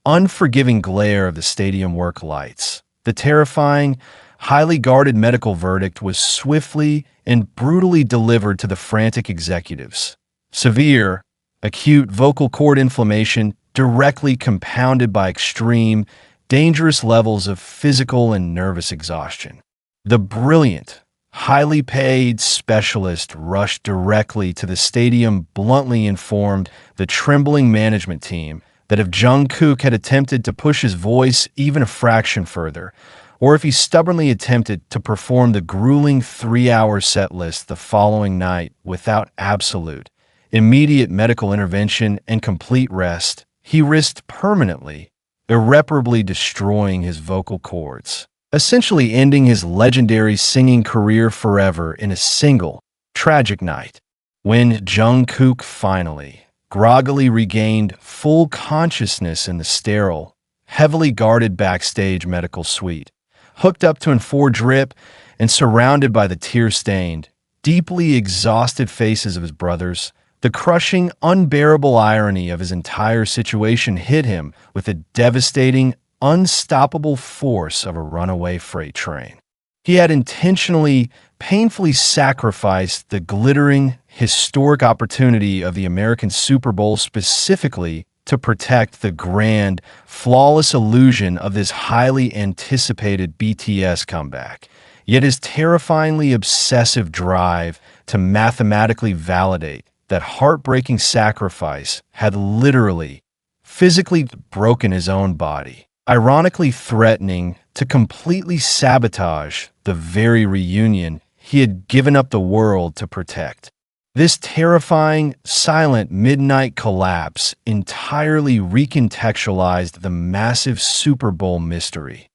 unforgiving glare of the stadium work lights, the terrifying, highly guarded medical verdict was swiftly and brutally delivered to the frantic executives. Severe, acute vocal cord inflammation directly compounded by extreme, dangerous levels of physical and nervous exhaustion. The brilliant, highly paid specialist rushed directly to the stadium, bluntly informed the trembling management team that if Jungkook had attempted to push his voice even a fraction further, or if he stubbornly attempted to perform the grueling 3-hour set list the following night without absolute, immediate medical intervention and complete rest, he risked permanently, irreparably destroying his vocal cords, essentially ending his legendary singing career forever in a single, tragic night. When Jungkook finally, groggily regained full consciousness in the sterile, heavily guarded backstage medical suite, hooked up to an 4 drip and surrounded by the tear-stained, deeply exhausted faces of his brothers, the crushing, unbearable irony of his entire situation hit him with the devastating, unstoppable force of a runaway freight train. He had intentionally, painfully sacrificed the glittering, historic opportunity of the American Super Bowl specifically to protect the grand, flawless illusion of this highly anticipated BTS comeback. Yet his terrifyingly obsessive drive to mathematically validate that heartbreaking sacrifice had literally, physically broken his own body, ironically threatening to completely sabotage the very reunion he had given up the world to protect. This terrifying, silent midnight collapse entirely recontextualized the massive Super Bowl mystery.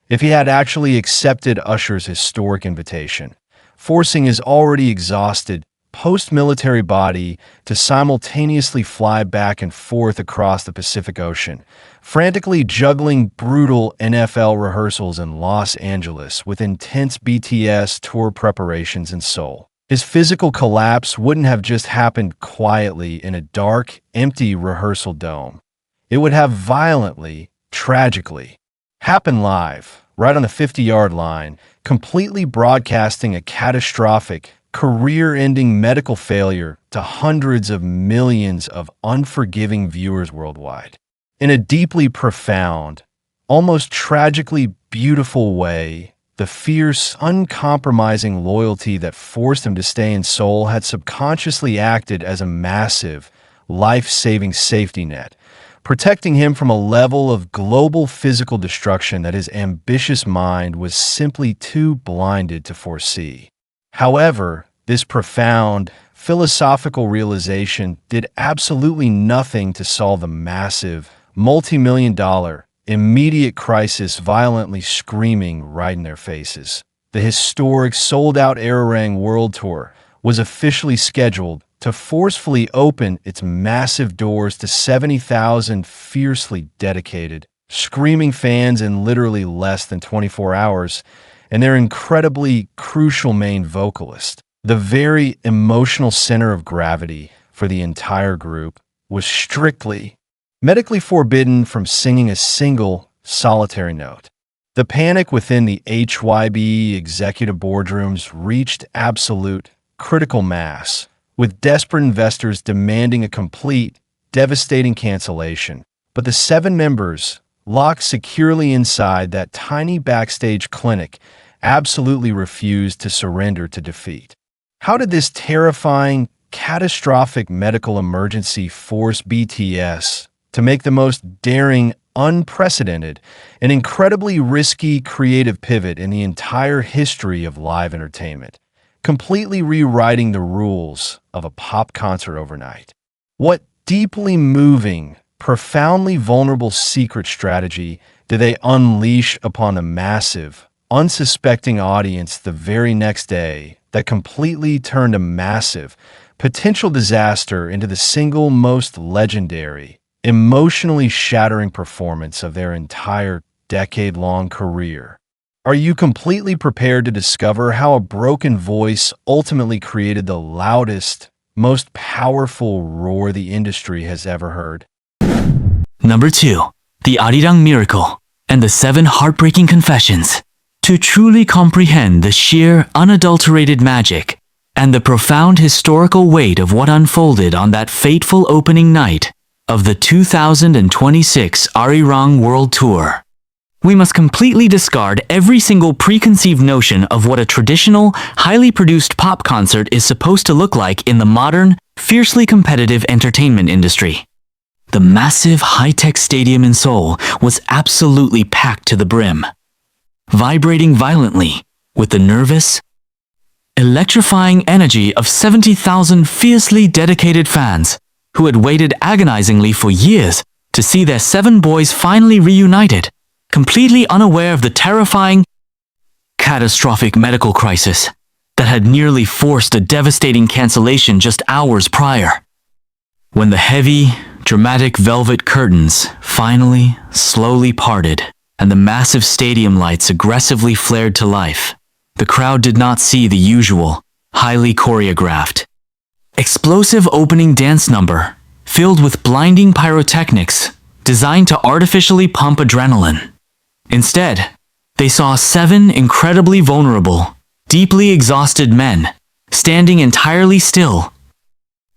If he had actually accepted Usher's historic invitation, forcing his already exhausted, post-military body to simultaneously fly back and forth across the Pacific Ocean, frantically juggling brutal NFL rehearsals in Los Angeles with intense BTS tour preparations in Seoul. His physical collapse wouldn't have just happened quietly in a dark, empty rehearsal dome. It would have violently, tragically, happened live, right on the 50-yard line, completely broadcasting a catastrophic, career-ending medical failure to hundreds of millions of unforgiving viewers worldwide. In a deeply profound, almost tragically beautiful way, the fierce, uncompromising loyalty that forced him to stay in Seoul had subconsciously acted as a massive, life-saving safety net, protecting him from a level of global physical destruction that his ambitious mind was simply too blinded to foresee. However, this profound, philosophical realization did absolutely nothing to solve the massive, multi-million-dollar, immediate crisis violently screaming right in their faces. The historic sold-out Arirang World Tour was officially scheduled to forcefully open its massive doors to 70,000 fiercely dedicated, screaming fans in literally less than 24 hours, and their incredibly crucial main vocalist, the very emotional center of gravity for the entire group, was strictly, medically forbidden from singing a single, solitary note. The panic within the HYB executive boardrooms reached absolute, critical mass, with desperate investors demanding a complete, devastating cancellation. But the 7 members, locked securely inside that tiny backstage clinic, absolutely refused to surrender to defeat. How did this terrifying, catastrophic medical emergency force BTS to make the most daring, unprecedented, and incredibly risky creative pivot in the entire history of live entertainment, completely rewriting the rules of a pop concert overnight? What deeply moving, profoundly vulnerable secret strategy did they unleash upon a massive, unsuspecting audience the very next day that completely turned a massive, potential disaster into the single most legendary, emotionally shattering performance of their entire decade-long career? Are you completely prepared to discover how a broken voice ultimately created the loudest, most powerful roar the industry has ever heard? Number 2. The Arirang Miracle and the 7 Heartbreaking Confessions. To truly comprehend the sheer, unadulterated magic and the profound historical weight of what unfolded on that fateful opening night of the 2026 Arirang World Tour, we must completely discard every single preconceived notion of what a traditional, highly produced pop concert is supposed to look like in the modern, fiercely competitive entertainment industry. The massive high-tech stadium in Seoul was absolutely packed to the brim, vibrating violently with the nervous, electrifying energy of 70,000 fiercely dedicated fans who had waited agonizingly for years to see their 7 boys finally reunited, completely unaware of the terrifying, catastrophic medical crisis that had nearly forced a devastating cancellation just hours prior. When the heavy, dramatic velvet curtains finally, slowly parted and the massive stadium lights aggressively flared to life, the crowd did not see the usual, highly choreographed, explosive opening dance number filled with blinding pyrotechnics designed to artificially pump adrenaline. Instead, they saw 7 incredibly vulnerable, deeply exhausted men standing entirely still,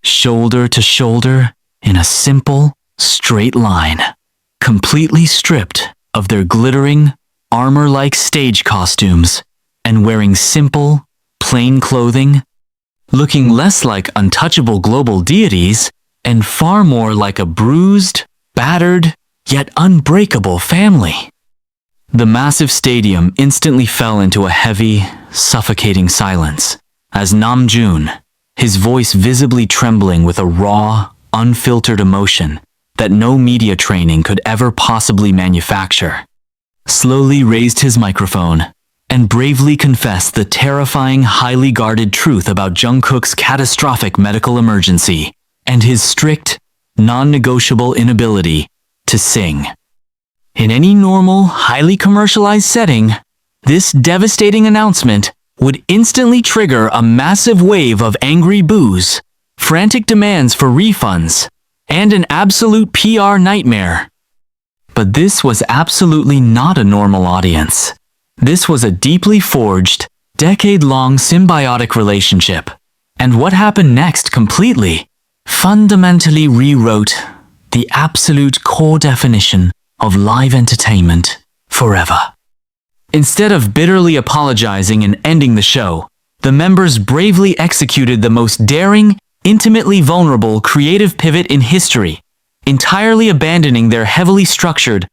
shoulder to shoulder in a simple, straight line, completely stripped of their glittering, armor-like stage costumes and wearing simple, plain clothing, looking less like untouchable global deities and far more like a bruised, battered, yet unbreakable family. The massive stadium instantly fell into a heavy, suffocating silence as Namjoon, his voice visibly trembling with a raw, unfiltered emotion that no media training could ever possibly manufacture, slowly raised his microphone and bravely confessed the terrifying, highly guarded truth about Jungkook's catastrophic medical emergency and his strict, non-negotiable inability to sing. In any normal, highly commercialized setting, this devastating announcement would instantly trigger a massive wave of angry boos, frantic demands for refunds, and an absolute PR nightmare. But this was absolutely not a normal audience. This was a deeply forged, decade-long symbiotic relationship. And what happened next completely, fundamentally rewrote the absolute core definition of live entertainment forever. Instead of bitterly apologizing and ending the show, the members bravely executed the most daring, intimately vulnerable creative pivot in history, entirely abandoning their heavily structured,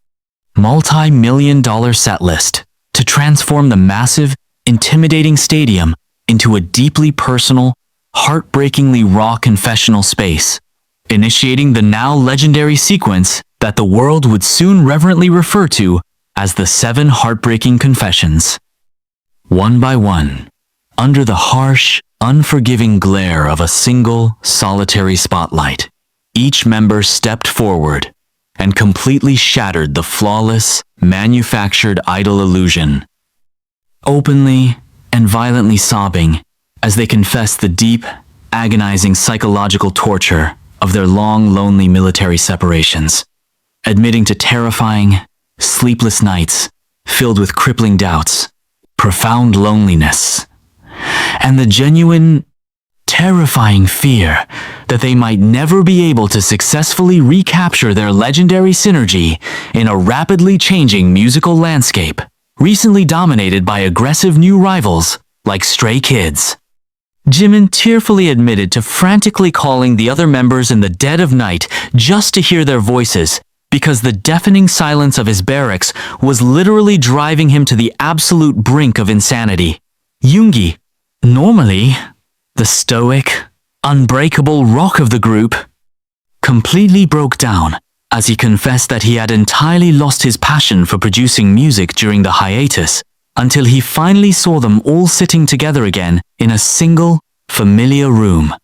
multi-million-dollar setlist to transform the massive, intimidating stadium into a deeply personal, heartbreakingly raw confessional space, initiating the now legendary sequence that the world would soon reverently refer to as the 7 Heartbreaking Confessions. One by one, under the harsh, unforgiving glare of a single, solitary spotlight, each member stepped forward and completely shattered the flawless, manufactured idol illusion, openly and violently sobbing as they confessed the deep, agonizing psychological torture of their long, lonely military separations, admitting to terrifying, sleepless nights filled with crippling doubts, profound loneliness, and the genuine, terrifying fear that they might never be able to successfully recapture their legendary synergy in a rapidly changing musical landscape, recently dominated by aggressive new rivals like Stray Kids. Jimin tearfully admitted to frantically calling the other members in the dead of night just to hear their voices, because the deafening silence of his barracks was literally driving him to the absolute brink of insanity. Yoongi, normally the stoic, unbreakable rock of the group, completely broke down as he confessed that he had entirely lost his passion for producing music during the hiatus until he finally saw them all sitting together again in a single, familiar room.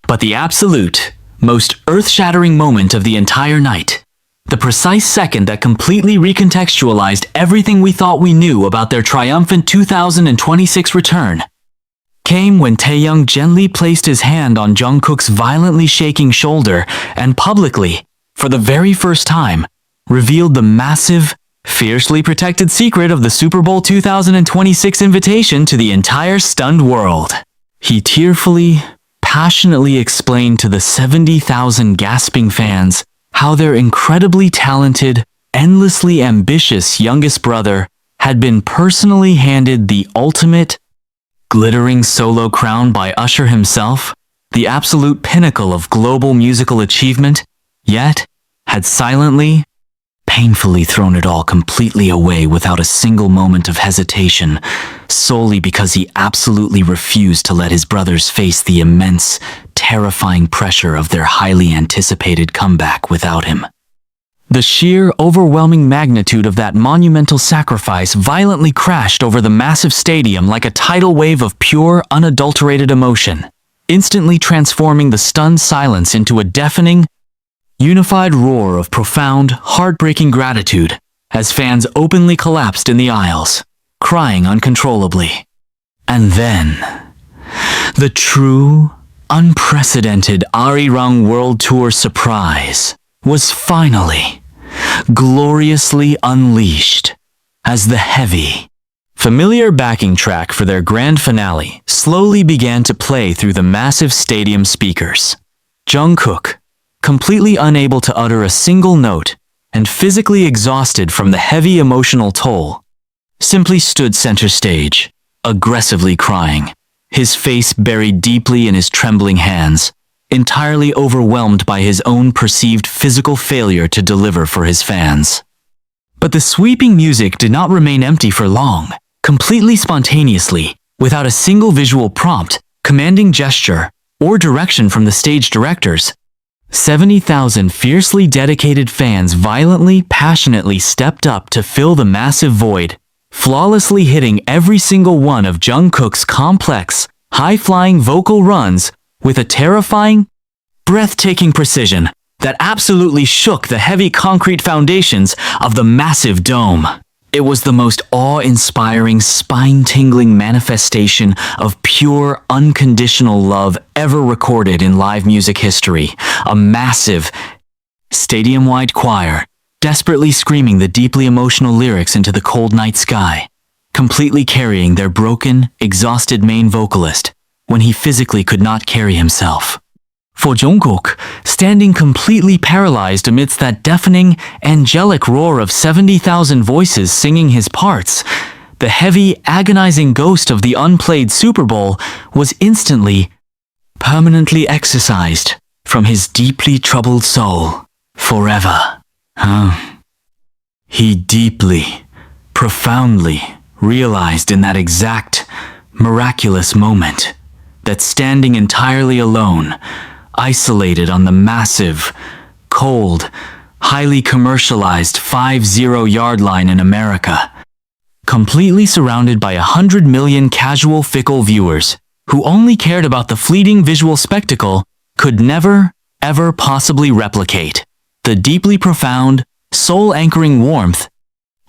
But the absolute, most earth-shattering moment of the entire night, the precise second that completely recontextualized everything we thought we knew about their triumphant 2026 return, came when Taehyung gently placed his hand on Jungkook's violently shaking shoulder and publicly, for the very first time, revealed the massive, fiercely protected secret of the Super Bowl 2026 invitation to the entire stunned world. He tearfully, passionately explained to the 70,000 gasping fans how their incredibly talented, endlessly ambitious youngest brother had been personally handed the ultimate, glittering solo crown by Usher himself, the absolute pinnacle of global musical achievement, yet had silently, painfully thrown it all completely away without a single moment of hesitation, solely because he absolutely refused to let his brothers face the immense, terrifying pressure of their highly anticipated comeback without him. The sheer, overwhelming magnitude of that monumental sacrifice violently crashed over the massive stadium like a tidal wave of pure, unadulterated emotion, instantly transforming the stunned silence into a deafening, unified roar of profound, heartbreaking gratitude as fans openly collapsed in the aisles, crying uncontrollably. And then, the true, unprecedented Arirang World Tour surprise was finally, gloriously unleashed as the heavy, familiar backing track for their grand finale slowly began to play through the massive stadium speakers. Jungkook, completely unable to utter a single note and physically exhausted from the heavy emotional toll, simply stood center stage, aggressively crying, his face buried deeply in his trembling hands, entirely overwhelmed by his own perceived physical failure to deliver for his fans. But the sweeping music did not remain empty for long. Completely spontaneously, without a single visual prompt, commanding gesture, or direction from the stage directors, 70,000 fiercely dedicated fans violently, passionately stepped up to fill the massive void, flawlessly hitting every single one of Jungkook's complex, high-flying vocal runs with a terrifying, breathtaking precision that absolutely shook the heavy concrete foundations of the massive dome. It was the most awe-inspiring, spine-tingling manifestation of pure, unconditional love ever recorded in live music history. A massive, stadium-wide choir, desperately screaming the deeply emotional lyrics into the cold night sky, completely carrying their broken, exhausted main vocalist when he physically could not carry himself. For Jungkook, standing completely paralyzed amidst that deafening, angelic roar of 70,000 voices singing his parts, the heavy, agonizing ghost of the unplayed Super Bowl was instantly, permanently exorcised from his deeply troubled soul, forever. He deeply, profoundly realized in that exact, miraculous moment that standing entirely alone, isolated on the massive, cold, highly commercialized 50-yard line in America, completely surrounded by 100 million casual, fickle viewers who only cared about the fleeting visual spectacle, could never, ever possibly replicate the deeply profound, soul-anchoring warmth,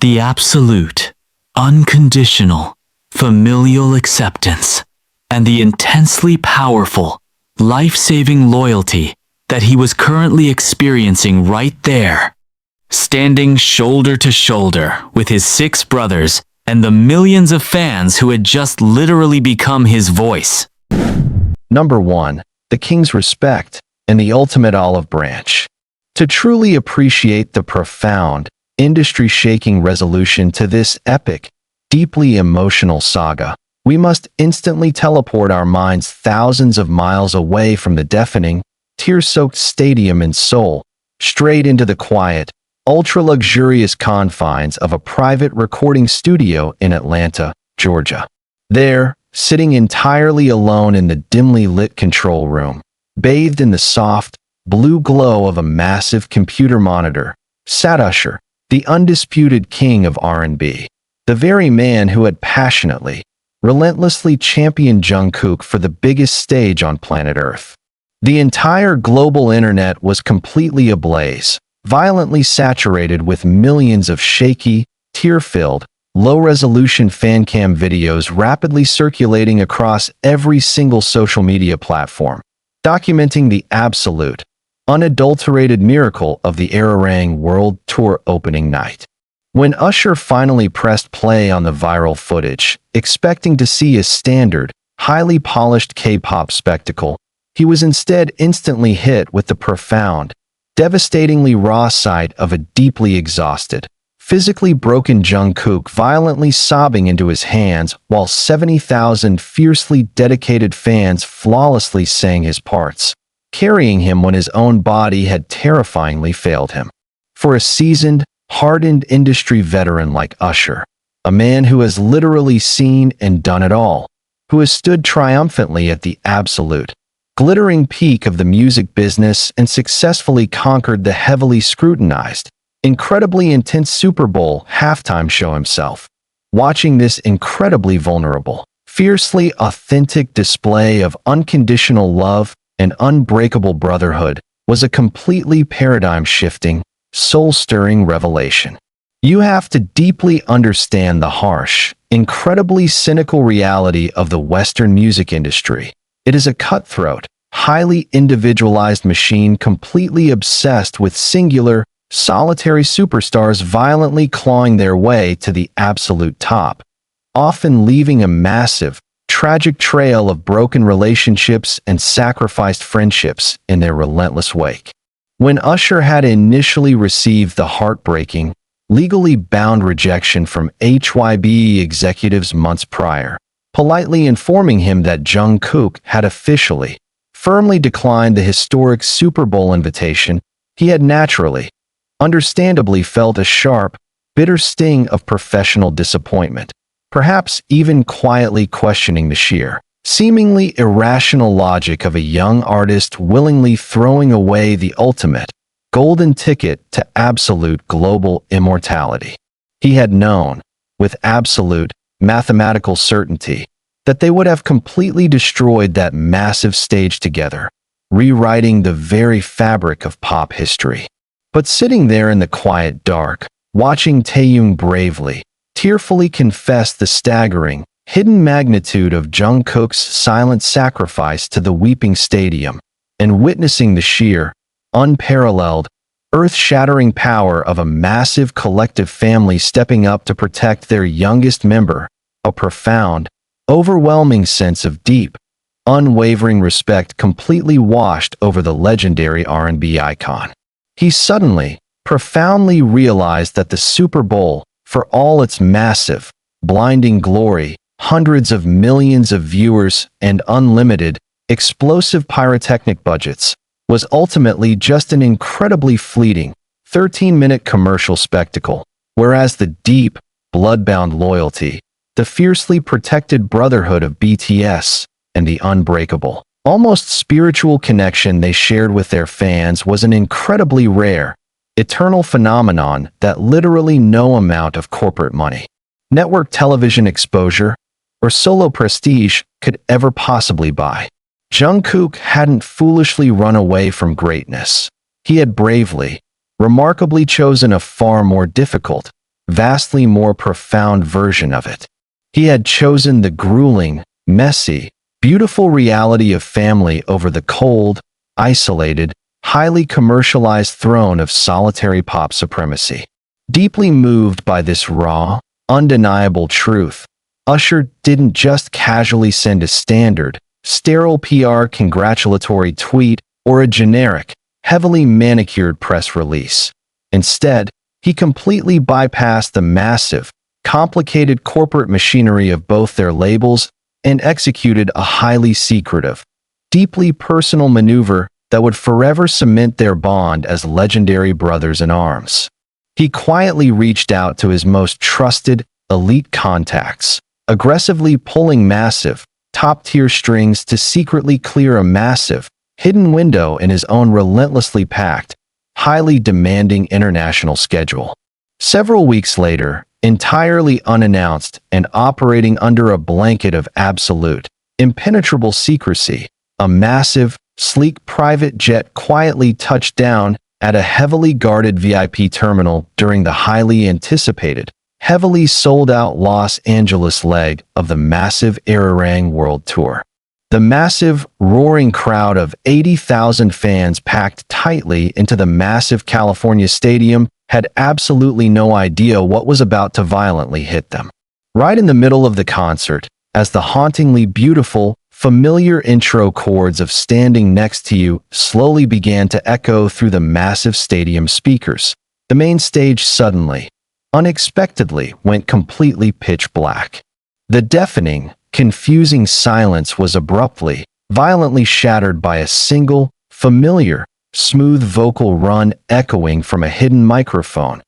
the absolute, unconditional, familial acceptance, and the intensely powerful, life-saving loyalty that he was currently experiencing right there, standing shoulder to shoulder with his 6 brothers and the millions of fans who had just literally become his voice. Number 1. The King's Respect and the Ultimate Olive Branch. To truly appreciate the profound, industry-shaking resolution to this epic, deeply emotional saga, we must instantly teleport our minds thousands of miles away from the deafening, tear-soaked stadium in Seoul, straight into the quiet, ultra-luxurious confines of a private recording studio in Atlanta, Georgia. There, sitting entirely alone in the dimly lit control room, bathed in the soft, blue glow of a massive computer monitor, sat Usher, the undisputed king of R&B, the very man who had passionately, relentlessly championed Jungkook for the biggest stage on planet Earth. The entire global internet was completely ablaze, violently saturated with millions of shaky, tear-filled, low-resolution fancam videos rapidly circulating across every single social media platform, documenting the absolute, unadulterated miracle of the Arirang World Tour opening night. When Usher finally pressed play on the viral footage, expecting to see a standard, highly polished K-pop spectacle, he was instead instantly hit with the profound, devastatingly raw sight of a deeply exhausted, physically broken Jungkook violently sobbing into his hands while 70,000 fiercely dedicated fans flawlessly sang his parts, carrying him when his own body had terrifyingly failed him. For a seasoned, hardened industry veteran like Usher, a man who has literally seen and done it all, who has stood triumphantly at the absolute, glittering peak of the music business and successfully conquered the heavily scrutinized, incredibly intense Super Bowl halftime show himself, watching this incredibly vulnerable, fiercely authentic display of unconditional love and unbreakable brotherhood was a completely paradigm-shifting, soul-stirring revelation. You have to deeply understand the harsh, incredibly cynical reality of the Western music industry. It is a cutthroat, highly individualized machine completely obsessed with singular, solitary superstars violently clawing their way to the absolute top, often leaving a massive, tragic trail of broken relationships and sacrificed friendships in their relentless wake. When Usher had initially received the heartbreaking, legally bound rejection from HYBE executives months prior, politely informing him that Jungkook had officially, firmly declined the historic Super Bowl invitation, he had naturally, understandably felt a sharp, bitter sting of professional disappointment, perhaps even quietly questioning the sheer, seemingly irrational logic of a young artist willingly throwing away the ultimate, golden ticket to absolute global immortality. He had known, with absolute, mathematical certainty, that they would have completely destroyed that massive stage together, rewriting the very fabric of pop history. But sitting there in the quiet dark, watching Taeyong bravely, tearfully confess the staggering, hidden magnitude of Jungkook's silent sacrifice to the weeping stadium, and witnessing the sheer, unparalleled, earth-shattering power of a massive collective family stepping up to protect their youngest member, a profound, overwhelming sense of deep, unwavering respect completely washed over the legendary R&B icon. He suddenly, profoundly realized that the Super Bowl, for all its massive, blinding glory, hundreds of millions of viewers, and unlimited, explosive pyrotechnic budgets, was ultimately just an incredibly fleeting, 13-minute commercial spectacle, whereas the deep, blood-bound loyalty, the fiercely protected brotherhood of BTS, and the unbreakable, almost spiritual connection they shared with their fans was an incredibly rare, eternal phenomenon that literally no amount of corporate money, network television exposure, or solo prestige could ever possibly buy. Jungkook hadn't foolishly run away from greatness. He had bravely, remarkably chosen a far more difficult, vastly more profound version of it. He had chosen the grueling, messy, beautiful reality of family over the cold, isolated, highly commercialized throne of solitary pop supremacy. Deeply moved by this raw, undeniable truth, Usher didn't just casually send a standard, sterile PR congratulatory tweet or a generic, heavily manicured press release. Instead, he completely bypassed the massive, complicated corporate machinery of both their labels and executed a highly secretive, deeply personal maneuver that would forever cement their bond as legendary brothers in arms. He quietly reached out to his most trusted, elite contacts, aggressively pulling massive, top-tier strings to secretly clear a massive, hidden window in his own relentlessly packed, highly demanding international schedule. Several weeks later, entirely unannounced and operating under a blanket of absolute, impenetrable secrecy, a massive, sleek private jet quietly touched down at a heavily guarded VIP terminal during the highly anticipated, heavily sold-out Los Angeles leg of the massive Arirang World Tour. The massive, roaring crowd of 80,000 fans packed tightly into the massive California stadium had absolutely no idea what was about to violently hit them. Right in the middle of the concert, as the hauntingly beautiful, familiar intro chords of Standing Next to You slowly began to echo through the massive stadium speakers, the main stage suddenly, unexpectedly, went completely pitch black. The deafening, confusing silence was abruptly, violently shattered by a single, familiar, smooth vocal run echoing from a hidden microphone,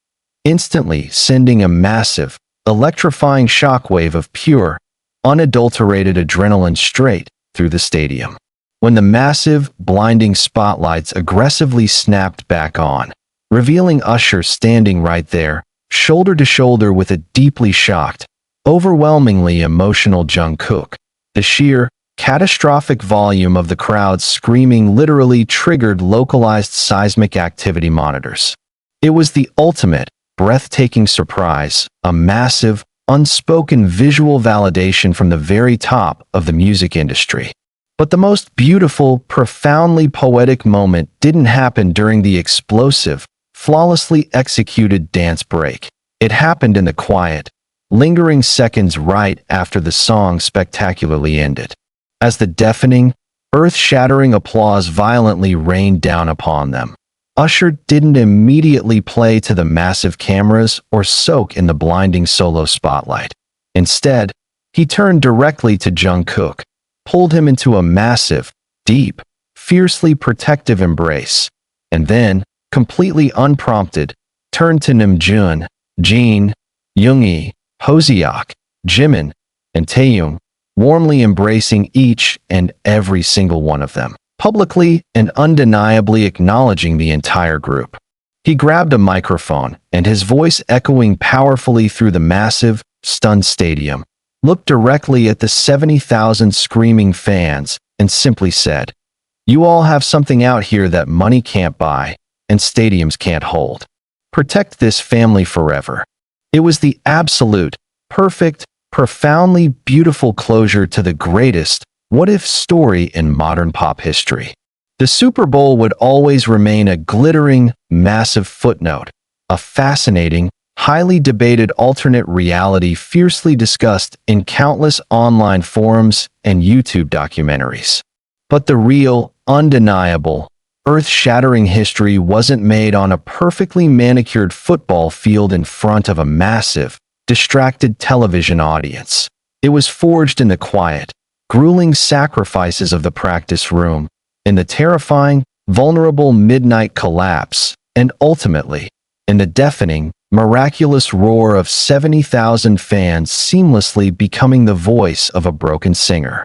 instantly sending a massive, electrifying shockwave of pure, unadulterated adrenaline straight through the stadium. When the massive, blinding spotlights aggressively snapped back on, revealing Usher standing right there, shoulder to shoulder with a deeply shocked, overwhelmingly emotional Jungkook, the sheer, catastrophic volume of the crowd screaming literally triggered localized seismic activity monitors. It was the ultimate, breathtaking surprise, a massive, unspoken visual validation from the very top of the music industry. But the most beautiful, profoundly poetic moment didn't happen during the explosive, flawlessly executed dance break. It happened in the quiet, lingering seconds right after the song spectacularly ended. As the deafening, earth-shattering applause violently rained down upon them, Usher didn't immediately play to the massive cameras or soak in the blinding solo spotlight. Instead, he turned directly to Jungkook, pulled him into a massive, deep, fiercely protective embrace, and then, completely unprompted, turned to Namjoon, Jeon, Jungkook, Hoseok, Jimin, and Taeyong, warmly embracing each and every single one of them, publicly and undeniably acknowledging the entire group. He grabbed a microphone, and his voice echoing powerfully through the massive, stunned stadium, looked directly at the 70,000 screaming fans and simply said, "You all have something out here that money can't buy and stadiums can't hold. Protect this family forever." It was the absolute, perfect, profoundly beautiful closure to the greatest what-if story in modern pop history. The Super Bowl would always remain a glittering, massive footnote, a fascinating, highly debated alternate reality fiercely discussed in countless online forums and YouTube documentaries. But the real, undeniable, earth-shattering history wasn't made on a perfectly manicured football field in front of a massive, distracted television audience. It was forged in the quiet, grueling sacrifices of the practice room, in the terrifying, vulnerable midnight collapse, and ultimately, in the deafening, miraculous roar of 70,000 fans seamlessly becoming the voice of a broken singer.